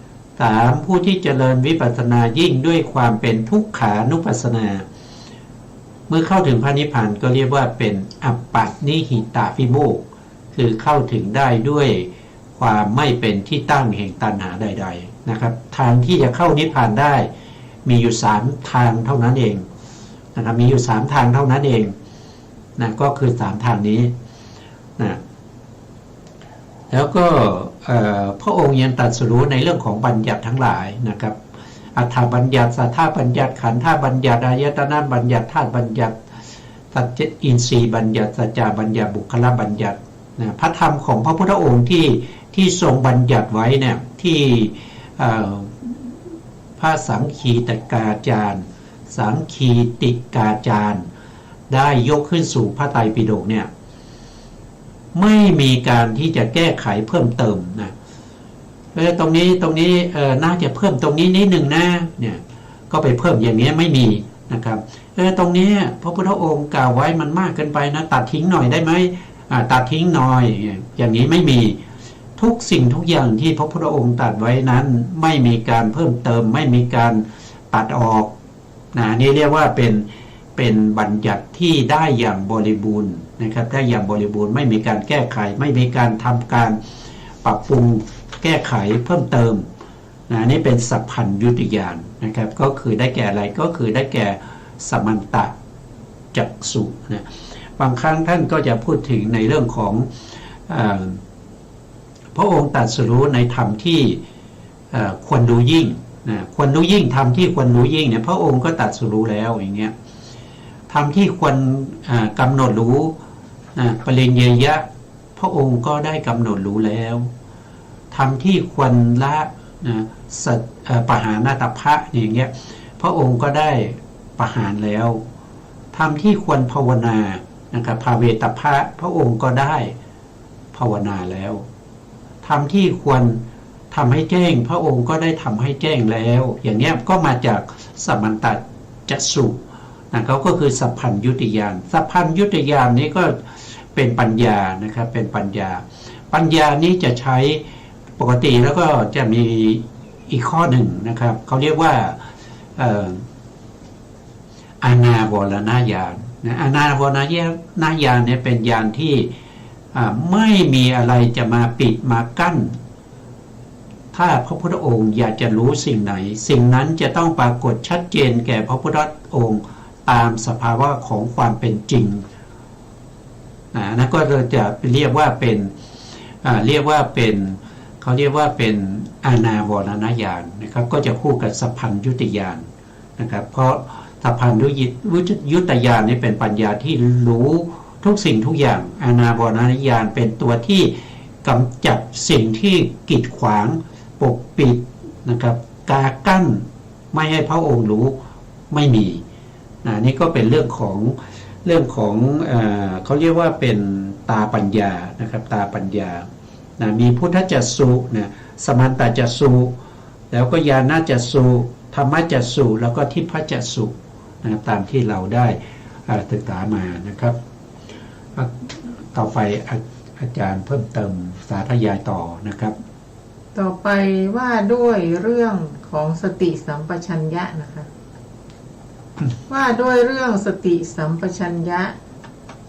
ๆ3ผู้ที่เจริญวิปัสสนายิ่งด้วยความเป็นทุกขานุปัสสนาเมื่อเข้าถึงพระนิพพานก็เรียกว่าเป็นอัปปันิหิตวิโมกข์คือเข้าถึงได้ด้วยความไม่เป็นที่ตั้งแห่งตัณหาใดๆนะครับทางที่จะเข้านิพพานได้มีอยู่3ทางเท่านั้นเองนะครับมีอยู่3ทางเท่านั้นเองนะก็คือ3ทางนี้นะแล้วก็พระองค์ยังตรัสรู้ในเรื่องของบัญญัติทั้งหลายนะครับอัฏฐบัญญัติสัทธาบัญญัติขันธบัญญัติอายตนะบัญญัติธาตุบัญญัติสัจจอินทรีย์บัญญัติสัจจบัญญัติบุคลบัญญัตินะพระธรรมของพระพุทธองค์ที่ทรงบัญญัติไว้เนี่ยที่พระสังคีติกาจารย์สังคีติกาจารย์ได้ยกขึ้นสู่พระไตรปิฎกเนี่ยไม่มีการที่จะแก้ไขเพิ่มเติมนะตรงนี้น่าจะเพิ่มตรงนี้นิดหนึ่งนะเนี่ยก็ไปเพิ่มอย่างนี้ไม่มี นะครับตรงนี้พระพุทธองค์กล่าวไว้มันมากเกินไปนะตัดทิ้งหน่อยได้ไหมตัดทิ้งหน่อยอย่างนี้ไม่มีทุกสิ่งทุกอย่างที่พระพุทธองค์ตรัสไว้นั้นไม่มีการเพิ่มเติมไม่มีการตัดออกนี่เรียกว่าเป็นบัญญัติที่ได้อย่างบริบูรณ์นะครับได้อย่างบริบูรณ์ไม่มีการแก้ไขไม่มีการทำการปรับปรุงแก้ไขเพิ่มเติมนี่เป็นสัพพัญญุตญาณนะครับก็คือได้แก่อะไรก็คือได้แก่สมันตะจักษุนะบางครั้งท่านก็จะพูดถึงในเรื่องของพระองค์ตรัสรู้ในธรรมที่ควรรู้ยิ่งควรรู้ยิ่งธรรมที่ควรรู้ยิ่งเนี่ยพระองค์ก็ตรัสรู้แล้วอย่างเงี้ยธรรมที่ควรกำหนดรู้ปริญเยยะพระองค์ก็ได้กำหนดรู้แล้วธรรมที่ควรละปหานาตภะอย่างเงี้ยพระองค์ก็ได้ประหารแล้วธรรมที่ควรภาวนานะครับภาเวตภะพระองค์ก็ได้ภาวนาแล้วธรรมที่ควรทำให้แจ้งพระองค์ก็ได้ทำให้แจ้งแล้วอย่างนี้ก็มาจากสมันตจักษุเขาก็คือสัพพัญญุตญาณสัพพัญญุตญาณนี้ก็เป็นปัญญานะครับเป็นปัญญานี้จะใช้ปกติแล้วก็จะมีอีกข้อหนึ่งนะครับเขาเรียกว่าอานาวรณญาณอานาวรณญาณเนี่ยเป็นญาณที่ไม่มีอะไรจะมาปิดมากั้นถ้าพระพุทธองค์อยากจะรู้สิ่งไหนสิ่งนั้นจะต้องปรากฏชัดเจนแก่พระพุทธองค์ตามสภาวะของความเป็นจริงนั่นก็จะเรียกว่าเป็นเขาเรียกว่าเป็นอานาวรณญาณนะครับก็จะคู่กับสัพพัญญุตญาณนะครับเพราะสัพพัญญุตญาณนี่เป็นปัญญาที่รู้ทุกสิ่งทุกอย่างอานาวรณญาณเป็นตัวที่กำจัดสิ่งที่กีดขวางปกปิดนะครับกากั้นไม่ให้พระองค์รู้ไม่มีนี่ก็เป็นเรื่องของเขาเรียกว่าเป็นตาปัญญานะครับตาปัญญามีพุทธจักษุสมันตจักษุแล้วก็ญาณจักษุธรรมจักษุแล้วก็ทิพพจักษุตามที่เราได้ศึกษามานะครับต่อไปอาจารย์เพิ่มเติมสาธยายต่อนะครับต่อไปว่าด้วยเรื่องของสติสัมปชัญญะนะคะว่าด้วยเรื่องสติสัมปชัญญะ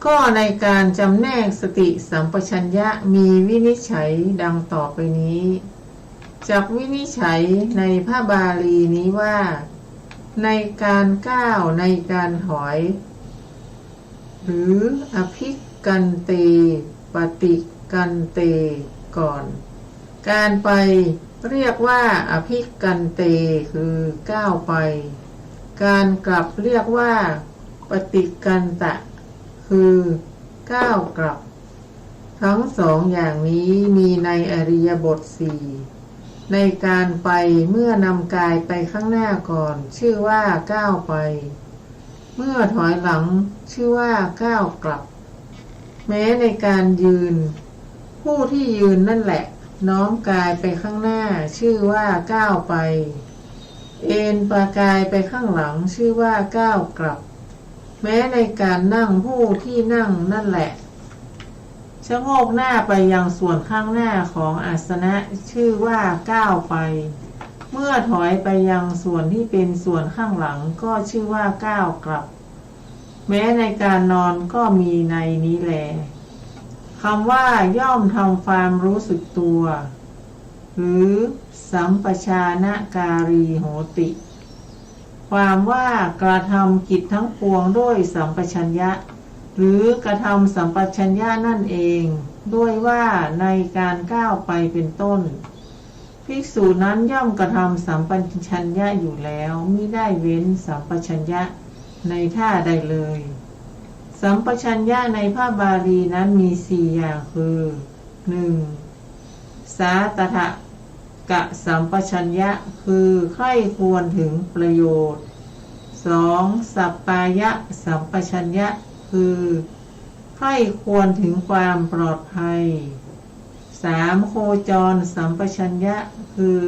ก็ในการจำแนกสติสัมปชัญญะมีวินิจฉัยดังต่อไปนี้จากวินิจฉัยในพระบาลีนี้ว่าในการก้าวในการถอยหรืออภิกันเตปฏิกันเตก่อนการไปเรียกว่าอภิกันเตคือก้าวไปการกลับเรียกว่าปฏิกันตะคือก้าวกลับทั้งสองอย่างนี้มีในอริยบทสี่ในการไปเมื่อนำกายไปข้างหน้าก่อนชื่อว่าก้าวไปเมื่อถอยหลังชื่อว่าก้าวกลับแม้ในการยืนผู้ที่ยืนนั่นแหละน้อมกายไปข้างหน้าชื่อว่าก้าวไปเอนปากายไปข้างหลังชื่อว่าก้าวกลับแม้ในการนั่งผู้ที่นั่งนั่นแหละชะโงกหน้าไปยังส่วนข้างหน้าของอาสนะชื่อว่าก้าวไปเมื่อถอยไปยังส่วนที่เป็นส่วนข้างหลังก็ชื่อว่าก้าวกลับแม้ในการนอนก็มีในนี้แลคำว่าย่อมทำความรู้สึกตัวหรือสัมปชานะการีโหติความว่ากระทำกิจทั้งปวงด้วยสัมปชัญญะหรือกระทำสัมปชัญญะนั่นเองด้วยว่าในการก้าวไปเป็นต้นภิกษุนั้นย่อมกระทำสัมปชัญญะอยู่แล้วมิได้เว้นสัมปชัญญะในท่าใดเลยสัมปชัญญะในพระบาลีนั้นมี4อย่างคือ 1. สาตถกะสัมปชัญญะคือใคร่ควรถึงประโยชน์ 2. สัปปายะสัมปชัญญะคือใคร่ควรถึงความปลอดภัย 3. โคจรสัมปชัญญะคือ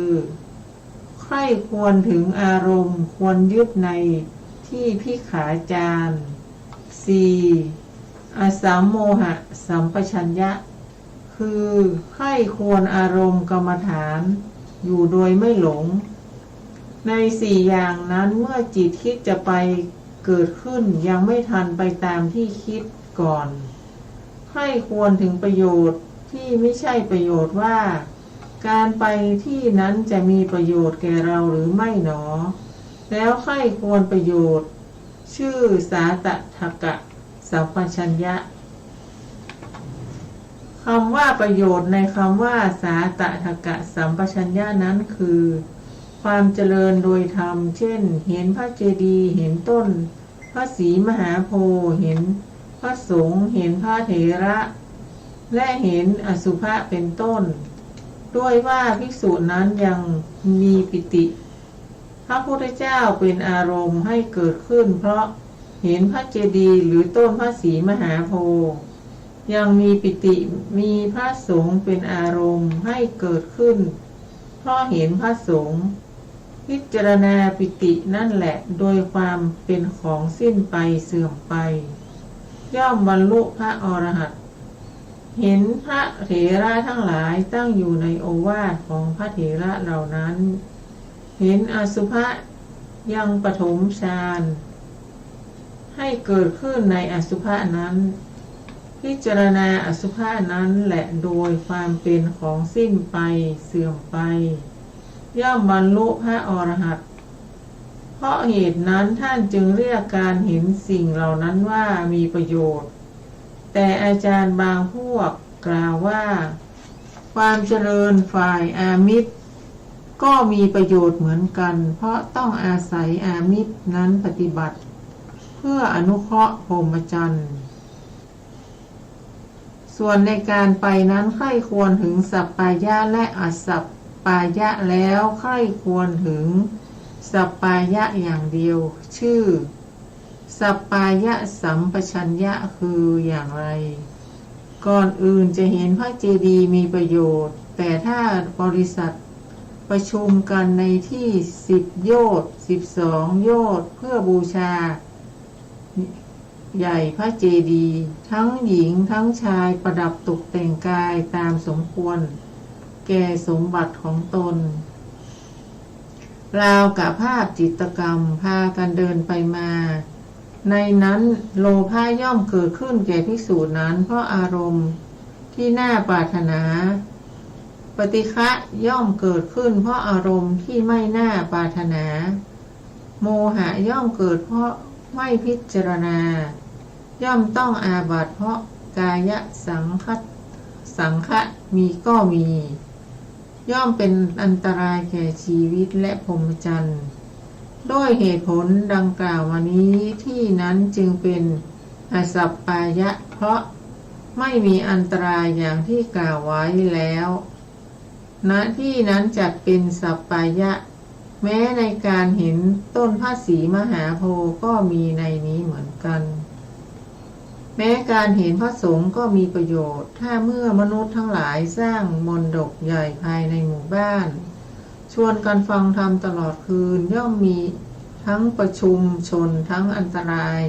ใคร่ควรถึงอารมณ์ควรยึดในท ที่พิขาจาร 4. อาสามโมหะสัมปชัญญะคือใคร่ควรอารมณ์กรรมฐานอยู่โดยไม่หลงใน4อย่างนั้นเมื่อจิตคิดจะไปเกิดขึ้นยังไม่ทันไปตามที่คิดก่อนใคร่ควรถึงประโยชน์ที่ไม่ใช่ประโยชน์ว่าการไปที่นั้นจะมีประโยชน์แก่เราหรือไม่หนอแล้วใคร่ควรประโยชน์ชื่อสาตถกะสัมปชัญญะคำว่าประโยชน์ในคำว่าสาตถกะสัมปชัญญะนั้นคือความเจริญโดยธรรมเช่นเห็นพระเจดีย์เห็นต้นพระศรีมหาโพธิ์เห็นพระสงฆ์เห็นพระเถระและเห็นอสุภะเป็นต้นด้วยว่าภิกษุนั้นยังมีปิติพระพุทธเจ้าเป็นอารมณ์ให้เกิดขึ้นเพราะเห็นพระเจดีย์หรือต้นพระศรีมหาโพธิ์ยังมีปิติมีพระสงฆ์เป็นอารมณ์ให้เกิดขึ้นเพราะเห็นพระสงฆ์พิจารณาปิตินั่นแหละโดยความเป็นของสิ้นไปเสื่อมไปย่อมบรรลุพระอรหันต์เห็นพระเถระทั้งหลายตั้งอยู่ในโอวาทของพระเถระเหล่านั้นเห็นอสุภะยังปฐมฌานให้เกิดขึ้นในอสุภะนั้นพิจารณาอสุภะนั้นแหละโดยความเป็นของสิ้นไปเสื่อมไปย่อมบรรลุพระอรหันต์เพราะเหตุนั้นท่านจึงเรียกการเห็นสิ่งเหล่านั้นว่ามีประโยชน์แต่อาจารย์บางพวกกล่าวว่าความเจริญฝ่ายอามิตรก็มีประโยชน์เหมือนกันเพราะต้องอาศัยอามิตรนั้นปฏิบัติเพื่ออนุเคราะห์พรหมจรรย์ส่วนในการไปนั้นใคร่ควรถึงสัปปายะและอสัปปายะแล้วใคร่ควรถึงสัปปายะอย่างเดียวชื่อสัปปายะสัมปชัญญะคืออย่างไรก่อนอื่นจะเห็นพระเจดีย์มีประโยชน์แต่ถ้าบริษัทประชุมกันในที่10 โยชน์12 โยชน์เพื่อบูชาใหญ่พระเจดีย์ทั้งหญิงทั้งชายประดับตกแต่งกายตามสมควรแก่สมบัติของตนราวกับภาพจิตรกรรมพากันเดินไปมาในนั้นโลภะย่อมเกิดขึ้นแก่ภิกษุนั้นเพราะอารมณ์ที่น่าปรารถนาปฏิฆะย่อมเกิดขึ้นเพราะอารมณ์ที่ไม่น่าปรารถนาโมหะย่อมเกิดเพราะไม่พิจารณาย่อมต้องอาบัติเพราะกายสังฆะมีก็มีย่อมเป็นอันตรายแก่ชีวิตและพรหมจรรย์ด้วยเหตุผลดังกล่าวมานี้ที่นั้นจึงเป็นอสัปปายะเพราะไม่มีอันตรายอย่างที่กล่าวไว้แล้วณที่นั้นจัดเป็นสัปปายะแม้ในการเห็นต้นพระศรีมหาโพธิ์ก็มีในนี้เหมือนกันแม้การเห็นพระสงฆ์ก็มีประโยชน์ถ้าเมื่อมนุษย์ทั้งหลายสร้างมณฑปใหญ่ภายในหมู่บ้านชวนกันฟังธรรมตลอดคืนย่อมมีทั้งประชุมชนทั้งอันตราย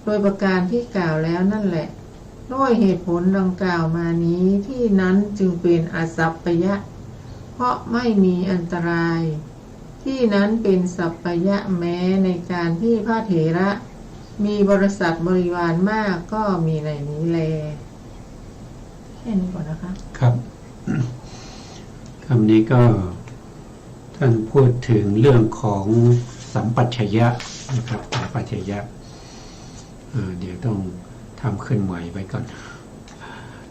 โดยประการที่กล่าวแล้วนั่นแหละด้วยเหตุผลดังกล่าวมานี้ที่นั้นจึงเป็นอสัปปายะเพราะไม่มีอันตรายที่นั้นเป็นสัปปายะแม้ในการที่พระเถระมีบริษัทบริวารมากก็มีในนี้แลแค่นี้ก่อนนะคะครับ คำนี้ก็ท่านพูดถึงเรื่องของสัมปัชญะนะครับสัมปัชญะเดี๋ยวต้องทำขึ้นใหม่ไว้ก่อน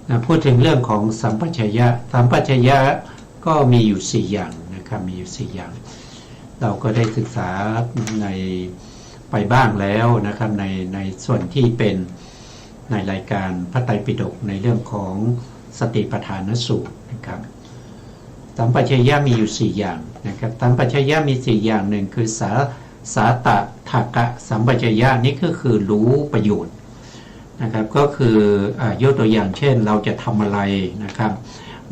นะพูดถึงเรื่องของสัมปัชญะสัมปัชญะก็มีอยู่4อย่างนะครับมีอยู่4อย่างเราก็ได้ศึกษาในไปบ้างแล้วนะครับในส่วนที่เป็นในรายการพระไตรปิฎกในเรื่องของสติปัฏฐานสูตรนะครับสัมปชัญญะมีอยู่4อย่างนะครับสัมปชัญญะมี4อย่างหนึ่งคือสาตถกะสัมปชัญญะนี่ก็คือรู้ประโยชน์นะครับก็คือยกตัวอย่างเช่นเราจะทำอะไรนะครับ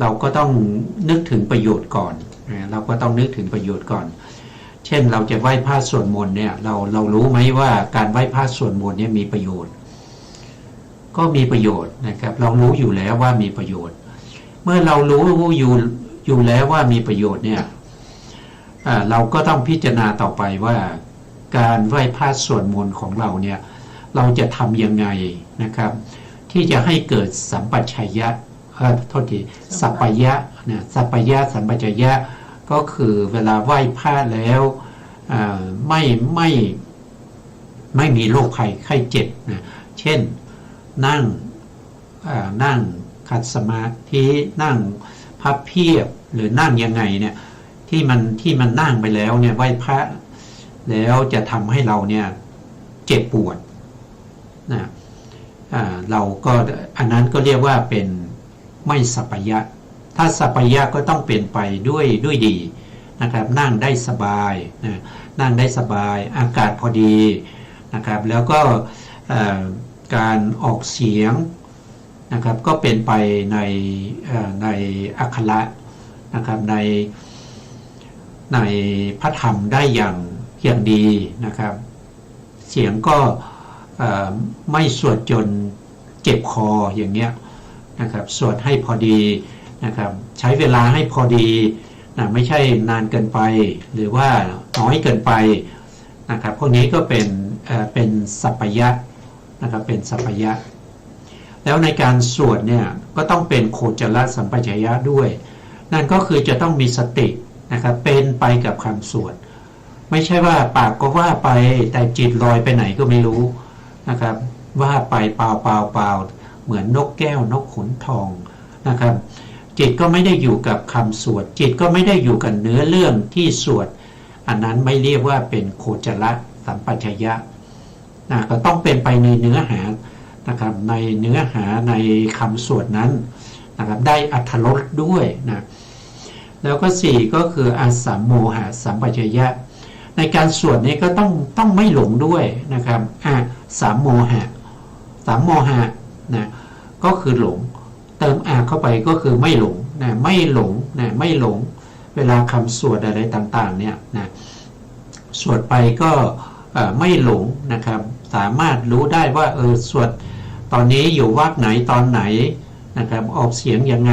เราก็ต้องนึกถึงประโยชน์ก่อนเราก็ต้องนึกถึงประโยชน์ก่อน เช่นเราจะไหว้พระสวดมนต์เนี่ยเรารู้ไหมว่าการไหว้พระสวดมนต์เนี่ยมีประโยชน์ก็มีประโยชน์นะครับเรารู้อยู่แล้วว่ามีประโยชน์ เมื่อเรารู้อยู่แล้วว่ามีประโยชน์เนี่ยเราก็ต้องพิจารณาต่อไปว่าการไหว้พระสวดมนต์ของเราเนี่ยเราจะทำยังไงนะครับที่จะให้เกิดสัมปชัญญะโทษทีสัพพยะนะสัพพยะสัมปชัญญะก็คือเวลาไหว้พระแล้วไม่มีโรคภัยไข้เจ็บนะเช่นนั่งขัดสมาธินั่งพับเพียบหรือนั่งยังไงเนี่ยที่มันนั่งไปแล้วเนี่ยไหว้พระแล้วจะทำให้เราเนี่ยเจ็บปวดนะเราก็อันนั้นก็เรียกว่าเป็นไม่สัพพยะถ้าสัพพยะก็ต้องเป็นไปด้วยดีนะครับนั่งได้สบายนะนั่งได้สบายอากาศพอดีนะครับแล้วก็การออกเสียงนะครับก็เป็นไปในอักขระนะครับในพระธรรมได้อย่างดีนะครับเสียงก็ไม่สวดจนเจ็บคออย่างเงี้ยนะครับสวดให้พอดีนะครับใช้เวลาให้พอดีนะไม่ใช่นานเกินไปหรือว่าน้อยเกินไปนะครับพวกนี้ก็เป็นสัพพยะนะครับเป็นสัพพยะแล้วในการสวดเนี่ยก็ต้องเป็นโคจรสัมปชัญญะด้วยนั่นก็คือจะต้องมีสตินะครับเป็นไปกับคำสวดไม่ใช่ว่าปากก็ว่าไปแต่จิตลอยไปไหนก็ไม่รู้นะครับว่าไปเปล่าเหมือนนกแก้วนกขุนทองนะครับจิตก็ไม่ได้อยู่กับคำสวดจิตก็ไม่ได้อยู่กับเนื้อเรื่องที่สวดอันนั้นไม่เรียกว่าเป็นโคจรสัมปชัญญะนะก็ต้องเป็นไปในเนื้อหานะครับในเนื้อหาในคำสวดนั้นนะครับได้อรรถรสด้วยนะแล้วก็4ก็คืออาสัมโมหะสัมปชัญญะในการสวดนี้ก็ต้องไม่หลงด้วยนะครับสามโมหะนะก็คือหลงเติมเข้าไปก็คือไม่หลงนะไม่หลงนะไม่หลงเวลาคำสวดอะไรต่างๆเนี่ยนะสวดไปก็ไม่หลงนะครับสามารถรู้ได้ว่าสวดตอนนี้อยู่วรรคไหนตอนไหนนะครับออกเสียงยังไง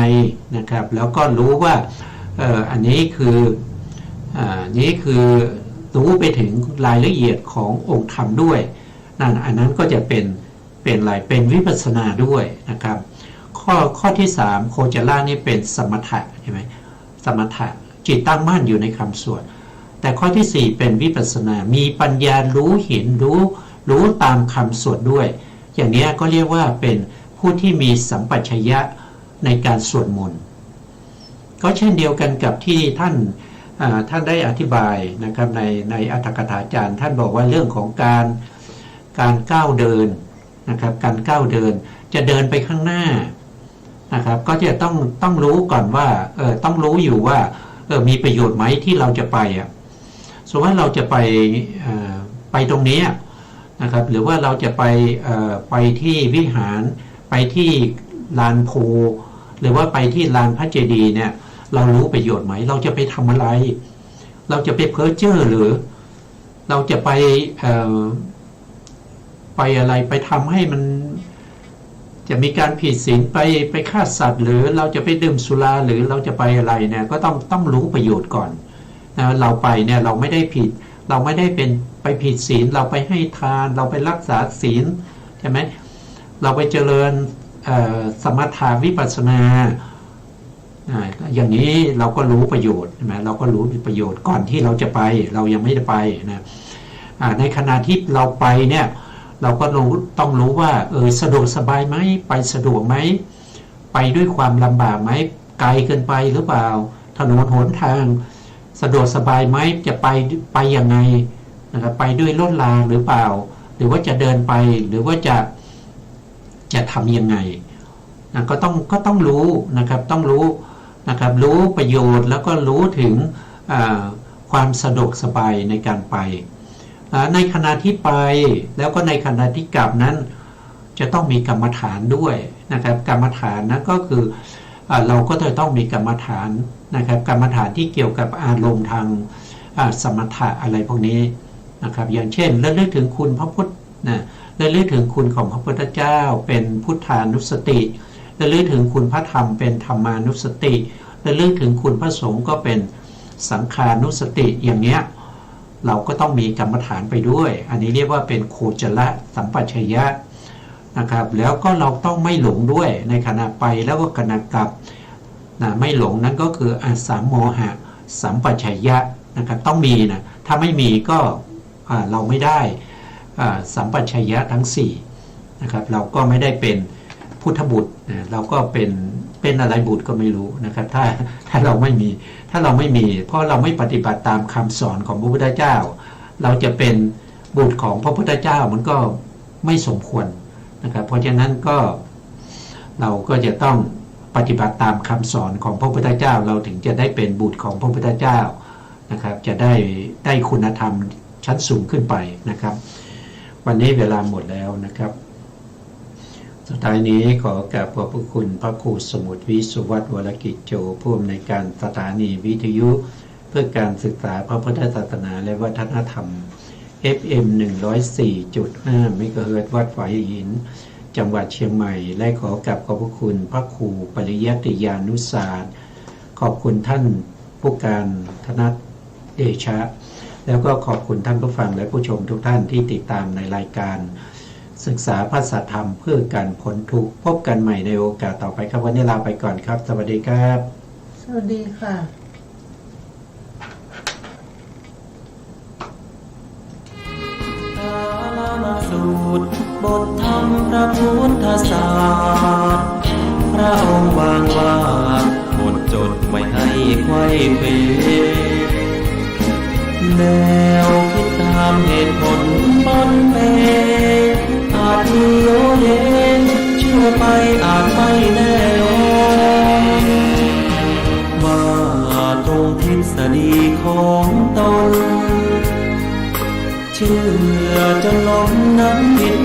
นะครับแล้วก็รู้ว่าอันนี้คือรู้ไปถึงรายละเอียดขององค์ธรรมด้วยนั่นอันนั้นก็จะเป็นอะไรเป็นวิปัสสนาด้วยนะครับข้อที่3โคจรนี่เป็นสมถะใช่ไหมสมถะจิตตั้งมั่นอยู่ในคำสวดแต่ข้อที่4เป็นวิปัสสนามีปัญญารู้เห็นรู้ตามคำสวดด้วยอย่างนี้ก็เรียกว่าเป็นผู้ที่มีสัมปชัญญะในการสวดมนต์ก็เช่นเดียวกันกับที่ท่านได้อธิบายนะครับในอัตถกถาจารย์ท่านบอกว่าเรื่องของการก้าวเดินนะครับการก้าวเดินจะเดินไปข้างหน้านะครับก็จะต้องรู้ก่อนว่าต้องรู้อยู่ว่ามีประโยชน์ไหมที่เราจะไปสมมติว่าเราจะไปตรงนี้นะครับหรือว่าเราจะไปที่วิหารไปที่ลานโพหรือว่าไปที่ลานพระเจดีย์เนี่ยเรารู้ประโยชน์ไหมเราจะไปทำอะไรเราจะไปเพ้อเจ้อหรือเราจะไปอะไรไปทำให้มันจะมีการผิดศีลไปฆ่าสัตว์หรือเราจะไปดื่มสุราหรือเราจะไปอะไรเนี่ยก็ต้องรู้ประโยชน์ก่อนนะเราไปเนี่ยเราไม่ได้ผิดเราไม่ได้ไปผิดศีลเราไปให้ทานเราไปรักษาศีลใช่ไหมเราไปเจริญสมถะวิปัสสนาอย่างนี้เราก็รู้ประโยชน์ใช่ไหมเราก็รู้ประโยชน์ก่อนที่เราจะไปเรายังไม่ได้ไปนะในขณะที่เราไปเนี่ยเราก็ต้องรู้ว่าสะดวกสบายไหมไปสะดวกไหมไปด้วยความลำบากไหมไกลเกินไปหรือเปล่าถนนหนทางสะดวกสบายไหมจะไปยังไงนะครับไปด้วยรถรางหรือเปล่าหรือว่าจะเดินไปหรือว่าจะทำยังไงนะก็ต้องรู้นะครับต้องรู้นะครับรู้ประโยชน์แล้วก็รู้ถึงความสะดวกสบายในการไปในขณะที่ไปแล้วก็ในขณะที่กลับนั้นจะต้องมีกรรมฐานด้วยนะครับกรรมฐานนั้นก็คือเราก็จะต้องมีกรรมฐานนะครับกรรมฐานที่เกี่ยวกับอารมณ์ท สมถะอะไรพวกนี้นะครับอย่างเช่นระลึกถึงคุณพระพุทธนะระลึกถึงคุณของพระพุทธเจ้าเป็นพุทธานุสติระลึกถึงคุณพระธรรมเป็นธรรมานุสติระลึกถึงคุณพระสงฆ์ก็เป็นสังฆานุสติอย่างเนี้ยเราก็ต้องมีกรรมฐานไปด้วยอันนี้เรียกว่าเป็นโคจรสัมปชัญญะนะครับแล้วก็เราต้องไม่หลงด้วยในขณะไปแล้วก็ขณะกลับนะไม่หลงนั้นก็คืออาสามโมหะสัมปชัญญะนะครับต้องมีนะถ้าไม่มีก็เราไม่ได้สัมปชัญญะทั้ง4นะครับเราก็ไม่ได้เป็นพุทธบุตรนะเราก็เป็นอะไรบุตรก็ไม่รู้นะครับถ้าเราไม่มีเพราะเราไม่ปฏิบัติตามคำสอนของพระพุทธเจ้าเราจะเป็นบุตรของพระพุทธเจ้ามันก็ไม่สมควรนะครับเพราะฉะนั้นก็เราก็จะต้องปฏิบัติตามคำสอนของพระพุทธเจ้าเราถึงจะได้เป็นบุตรของพระพุทธเจ้านะครับจะได้คุณธรรมชั้นสูงขึ้นไปนะครับวันนี้เวลาหมดแล้วนะครับสุดท้ายนี้ขอกราบขอบพระคุณพระครูสมุทรวิสุวัฒน์วรกิจโจผู้อำนวยการสถานีวิทยุเพื่อการศึกษาพระพุทธศาสนาและวัฒนธรรม FM 104.5 เมกะเฮิรตซ์วัดฝายหินจังหวัดเชียงใหม่และขอกราบขอบพระคุณพระครูปริยัติยานุศาสตร์ขอบคุณท่านผู้การธนัทเดชะแล้วก็ขอบคุณท่านผู้ฟังและผู้ชมทุกท่านที่ติดตามในรายการศึกษาพระสัทธรรมเพื่อการพ้นทุกข์พบกันใหม่ในโอกาสต่อไปครับวันนี้ลาไปก่อนครับสวัสดีครับสวัสดีค่ะสูตรบทธรรมพระพุทธศาสตร์พระองค์วางว่าบทจดไว้ให้ไขว้เขวแนวคิดตามเหตุผลบนเพอาจมีโยเยเชื่อไปอาจไม่แน่นอนว่าตรงทฤษฎีของตนเชื่อจนล้มนั้นผิด